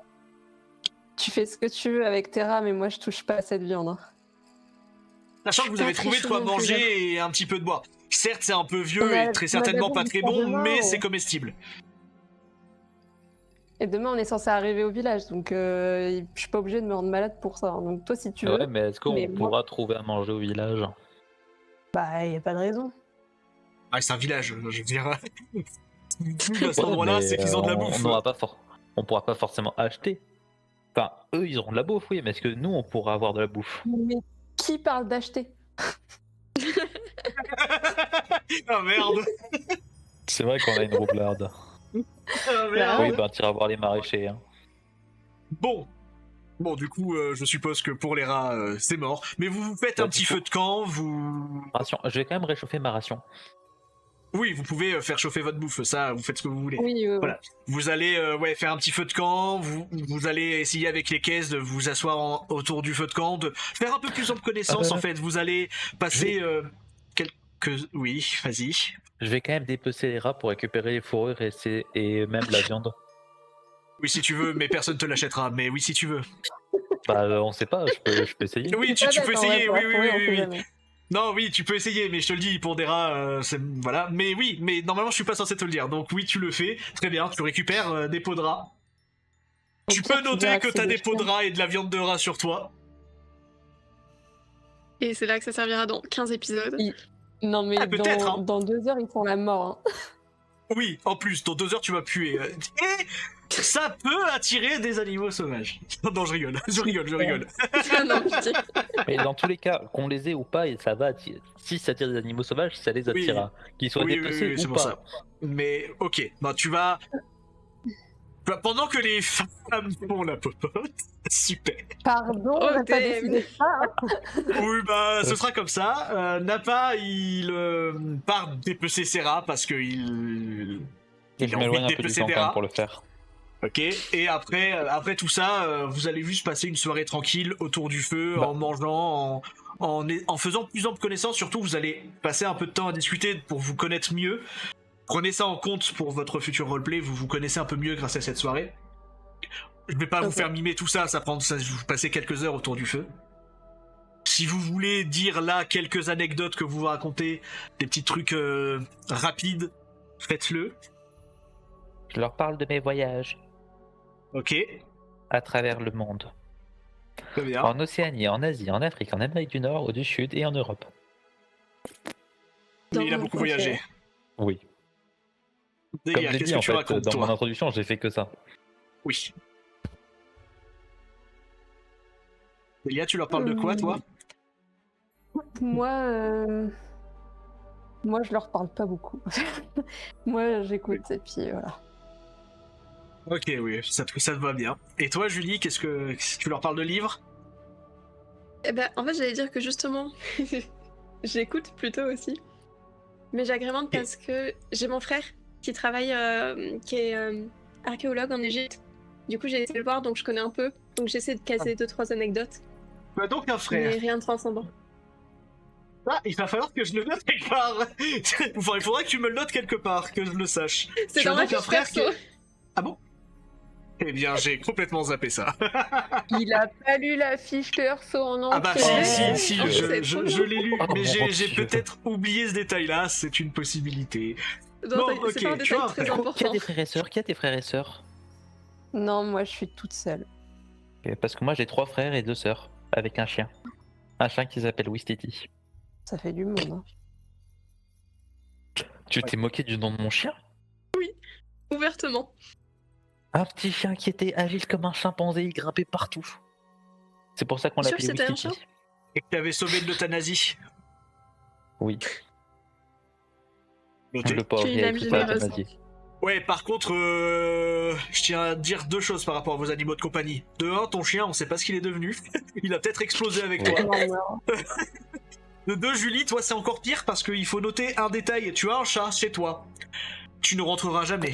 Tu fais ce que tu veux avec tes rats, mais moi je touche pas à cette viande. hein. Sachant que vous avez Pas trouvé très de quoi chaud non plus, manger et un petit peu de boire. Certes, c'est un peu vieux On a- et très on a certainement d'abord pas du très sport bon, demain, mais on- c'est comestible. Et demain on est censé arriver au village, donc je suis pas obligée de me rendre malade pour ça. hein. Donc toi si tu veux, Ouais, mais est-ce qu'on mais moi- pourra trouver à manger au village? bah y a pas de raison. Ah, c'est un village, je veux dire. à cet Ouais, endroit-là, mais, c'est qu'ils ont de la bouffe. on pourra pas forcément acheter. Enfin, eux, ils auront de la bouffe, oui, mais est-ce que nous, on pourra avoir de la bouffe? Mais qui parle d'acheter? Ah merde. C'est vrai qu'on a une roublarde. Ah, merde. Oui, ben, t'iras voir les maraîchers. Hein. Bon. Bon, du coup, je suppose que pour les rats, c'est mort. Mais vous faites un Ouais, petit du coup- feu de camp, vous... Ration. Je vais quand même réchauffer ma ration. Oui, vous pouvez faire chauffer votre bouffe, ça, vous faites ce que vous voulez. Oui, oui. Voilà. Vous allez faire un petit feu de camp, vous allez essayer avec les caisses de vous asseoir autour du feu de camp, de faire un peu plus en connaissance en fait. Vous allez passer quelques... Oui, vas-y. Je vais quand même dépecer les rats pour récupérer les fourrures et même la viande. Oui, si tu veux, mais personne te l'achètera. Mais oui, si tu veux. Bah, on sait pas, je peux essayer. Oui, tu peux D'accord, essayer, ouais, oui, pour oui, la trouver, on oui, sait oui. jamais. Non, oui, tu peux essayer, mais je te le dis, pour des rats, voilà. Mais oui, mais normalement, je suis pas censé te le dire. Donc oui, tu le fais. Très bien, tu récupères des pots de rats. Tu Au pire, peux noter verras que c'est t'as des des pots de chiens. rats et de la viande de rat sur toi. Et c'est là que ça servira dans 15 épisodes. Non, mais Ah, peut-être, hein. dans 2 heures, ils font la mort. Hein. Oui, en plus, dans 2 heures, tu vas puer. Et ça peut attirer des animaux sauvages. Non, je rigole, je rigole. Ah non, pitié. Mais dans tous les cas, qu'on les ait ou pas, ça va attirer. Si ça attire des animaux sauvages, ça les Oui. attirera. Qu'ils soient dépecés c'est ou pour pas. ça. Mais ok, bah, tu vas... Pendant que les femmes font la popote, super. Pardon, Oh, on n'a pas damn. décidé de ça. Hein. Oui, bah, ce sera comme ça. Nappa, il part dépecer ses rats parce que il Et a je envie m'éloigne de un peu du dépecer camp des quand même rats. pour le faire. Ok, et après tout ça, vous allez juste passer une soirée tranquille autour du feu, Bah. en mangeant, en faisant plus ample connaissance. Surtout, vous allez passer un peu de temps à discuter pour vous connaître mieux. Prenez ça en compte pour votre futur roleplay, vous vous connaissez un peu mieux grâce à cette soirée. Je vais pas vous Ok. faire mimer tout ça, vous passez quelques heures autour du feu. Si vous voulez dire là quelques anecdotes que vous vous racontez, des petits trucs rapides, faites-le. Je leur parle de mes voyages Ok, à travers le monde. très bien. En Océanie, en Asie, en Afrique, en Amérique du Nord, du Sud et en Europe. Mais il a Dans- beaucoup ok. voyagé. Oui. Comme Delia, j'ai qu'est-ce dit que en tu fait, racontes, dans toi mon introduction, j'ai fait que ça. Oui. Delia, tu leur parles de quoi, toi Moi, je leur parle pas beaucoup. Moi, j'écoute et puis voilà. Ok, oui, ça te va bien. Et toi, Julie, qu'est-ce que tu leur parles de livres? Eh ben, en fait, j'allais dire que justement, j'écoute plutôt aussi. Mais j'agrémente parce que j'ai mon frère qui travaille, qui est archéologue en Égypte. Du coup, j'ai été le voir, donc je connais un peu. Donc j'essaie de caser 2-3 anecdotes. Tu as donc un frère. Mais rien de transcendant. Ah, il va falloir que je le note quelque part. Enfin, il faudra que tu me le notes quelque part, que je le sache. C'est Tu as dans ma donc un fiche frère perso. qui- Ah bon? Eh bien, j'ai complètement zappé ça. Il a pas lu la fiche perso en entier. Ah bah si, Oh, je c'est trop je l'ai lu, Oh, mais mon j'ai Dieu. peut-être oublié ce détail-là, c'est une possibilité. Non, Bon, c'est pas un ok, tu détail vois, très Qui a important. des frères et sœurs? Qui a des frères et sœurs? Non, moi, je suis toute seule. Ok, parce que moi j'ai 3 frères et 2 sœurs, avec un chien. Un chien qui s'appelle Wistiti. Ça fait du monde. Hein. Tu t'es moqué du nom de mon chien? Ouvertement. Un petit chien qui était agile comme un chimpanzé, il grimpait partout. C'est pour ça qu'on Sûr que l'appelait c'était un Wistiti. Et que t'avais sauvé de l'euthanasie. Oui, Noté. le pauvre, Tu es il une avait âme pris par la généreuse. euthanasie. Ouais, par contre, je tiens à dire 2 choses par rapport à vos animaux de compagnie. De 1, ton chien, on sait pas ce qu'il est devenu. Il a peut-être explosé avec Ouais. toi. Non, non. De 2, Julie, toi c'est encore pire parce qu'il faut noter un détail. Tu as un chat chez toi. Tu ne rentreras jamais.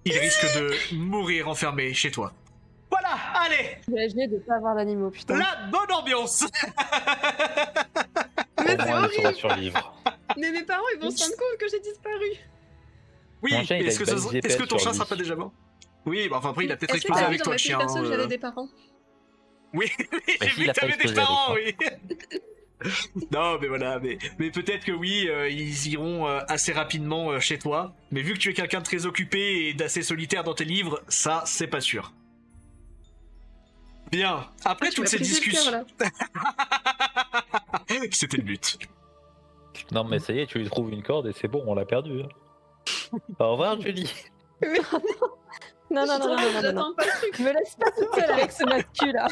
Il risque de mourir enfermé chez toi. Voilà, allez, Imaginez de pas avoir d'animaux, putain. la bonne ambiance. Mais Au c'est moins, il saura horrible. survivre. Mais mes parents, ils vont se rendre compte que j'ai disparu. Oui, Mon chien, il a est-ce une que, balise est-ce que GPS ton sur chat lui. sera pas déjà mort? Oui, bah enfin après il a peut-être Est-ce que explosé t'as avec vu dans toi ma le fiche chien. perso que j'avais des parents? Oui, j'ai vu s'il que a pas t'avais des explosé avec parents, moi. oui. Non, mais voilà, mais peut-être que oui, ils iront assez rapidement chez toi. Mais vu que tu es quelqu'un de très occupé et d'assez solitaire dans tes livres, ça, c'est pas sûr. Bien, après Tu toutes m'as ces brisé le discussions... cœur, là. C'était le but. Non mais ça y est, tu lui trouves une corde et c'est bon, on l'a perdu. Hein. Au revoir Julie. Non, non, non, non, non, non, non. J'attends pas le truc. Me laisse pas toute seule avec ce mascu là.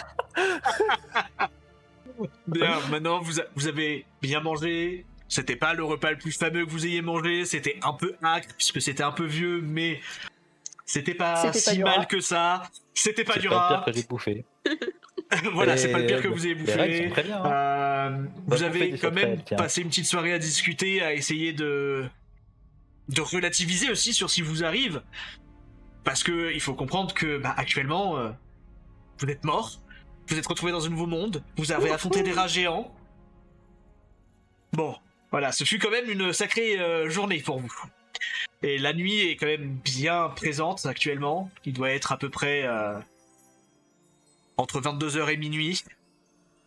Bien, maintenant vous avez bien mangé. C'était pas le repas le plus fameux que vous ayez mangé, c'était un peu acre puisque c'était un peu vieux, mais c'était pas C'était pas si du mal rat. que ça. C'était pas C'est du pas le pire rat. que j'ai bouffé. Voilà, c'est Et pas le pire que vous ayez les règles sont bouffé. très bien. Hein. Vous bouffer avez des quand même secrets, tiens. passé une petite soirée à discuter, à essayer de relativiser aussi sur ce qui vous arrive. Parce que il faut comprendre que bah, actuellement, vous êtes mort, vous êtes retrouvé dans un nouveau monde, vous avez affronté des rats géants. Bon, voilà, ce fut quand même une sacrée journée pour vous. Et la nuit est quand même bien présente actuellement. Il doit être à peu près entre 22h et minuit.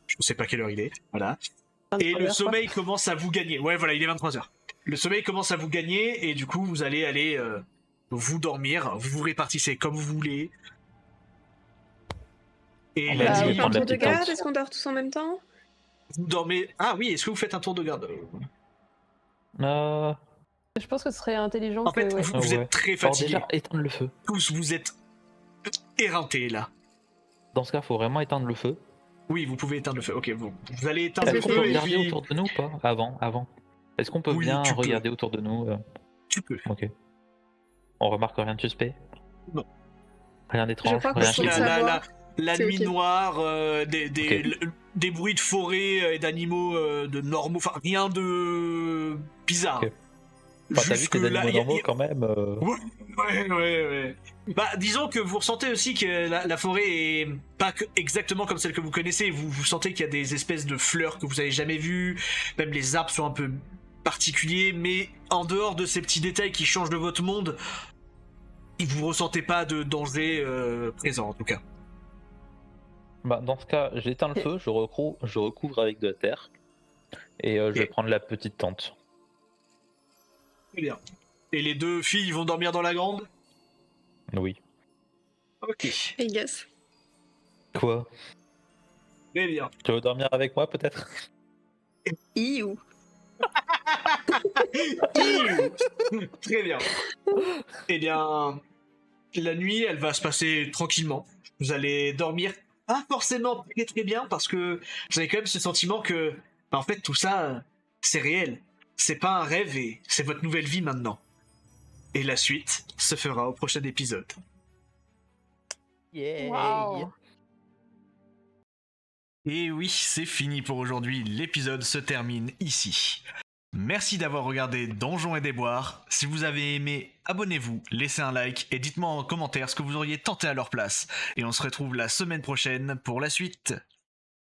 Je ne sais pas quelle heure il est. Voilà. Et le sommeil commence à vous gagner. Ouais, voilà, il est 23h. Le sommeil commence à vous gagner et du coup, vous allez aller vous dormir. Vous vous répartissez comme vous voulez. Et On la va On nuit, fait un prendre la tour de petite garde, tente. est-ce qu'on dort tous en même temps? vous dormez... Ah oui, est-ce que vous faites un tour de garde? Je pense que ce serait intelligent En fait, que. Ouais. vous Ouais. êtes très Alors fatigués. déjà, éteindre le feu. Tous, vous êtes éreintés là. Dans ce cas, faut vraiment éteindre le feu. Oui, vous pouvez éteindre le feu. Ok, vous allez éteindre Est-ce le Est-ce qu'on que peut feu et regarder puis... autour de nous ou pas? Avant. Est-ce qu'on peut Oui, bien tu peux. regarder autour de nous Tu peux. Ok. On remarque rien de suspect? Non. Rien d'étrange? crois qu'on Rien sent qui... ça. La C'est nuit ok. noire, Ok. des bruits de forêt et d'animaux de normaux, enfin rien de bizarre. Ok. Enfin, t'as vu Juste que les que là, animaux y a- normaux quand même Ouais. Bah, disons que vous ressentez aussi que la forêt est pas exactement comme celle que vous connaissez. Vous sentez qu'il y a des espèces de fleurs que vous avez jamais vues. Même les arbres sont un peu particuliers. Mais en dehors de ces petits détails qui changent de votre monde, vous ressentez pas de danger présent en tout cas. Bah, dans ce cas, j'éteins le feu, je recouvre avec de la terre. Et je vais prendre la petite tente. Très bien. Et les deux filles vont dormir dans la grande? Oui. Ok, I guess. Quoi? très bien. Tu veux dormir avec moi peut-être? Iou. Très bien. Eh bien, la nuit, elle va se passer tranquillement. Vous allez dormir pas forcément très bien parce que vous avez quand même ce sentiment que, en fait, tout ça, c'est réel. C'est pas un rêve et c'est votre nouvelle vie maintenant. Et la suite se fera au prochain épisode. Waouh. Et oui, c'est fini pour aujourd'hui. L'épisode se termine ici. Merci d'avoir regardé Donjons et Déboires. Si vous avez aimé, abonnez-vous, laissez un like et dites-moi en commentaire ce que vous auriez tenté à leur place. Et on se retrouve la semaine prochaine pour la suite.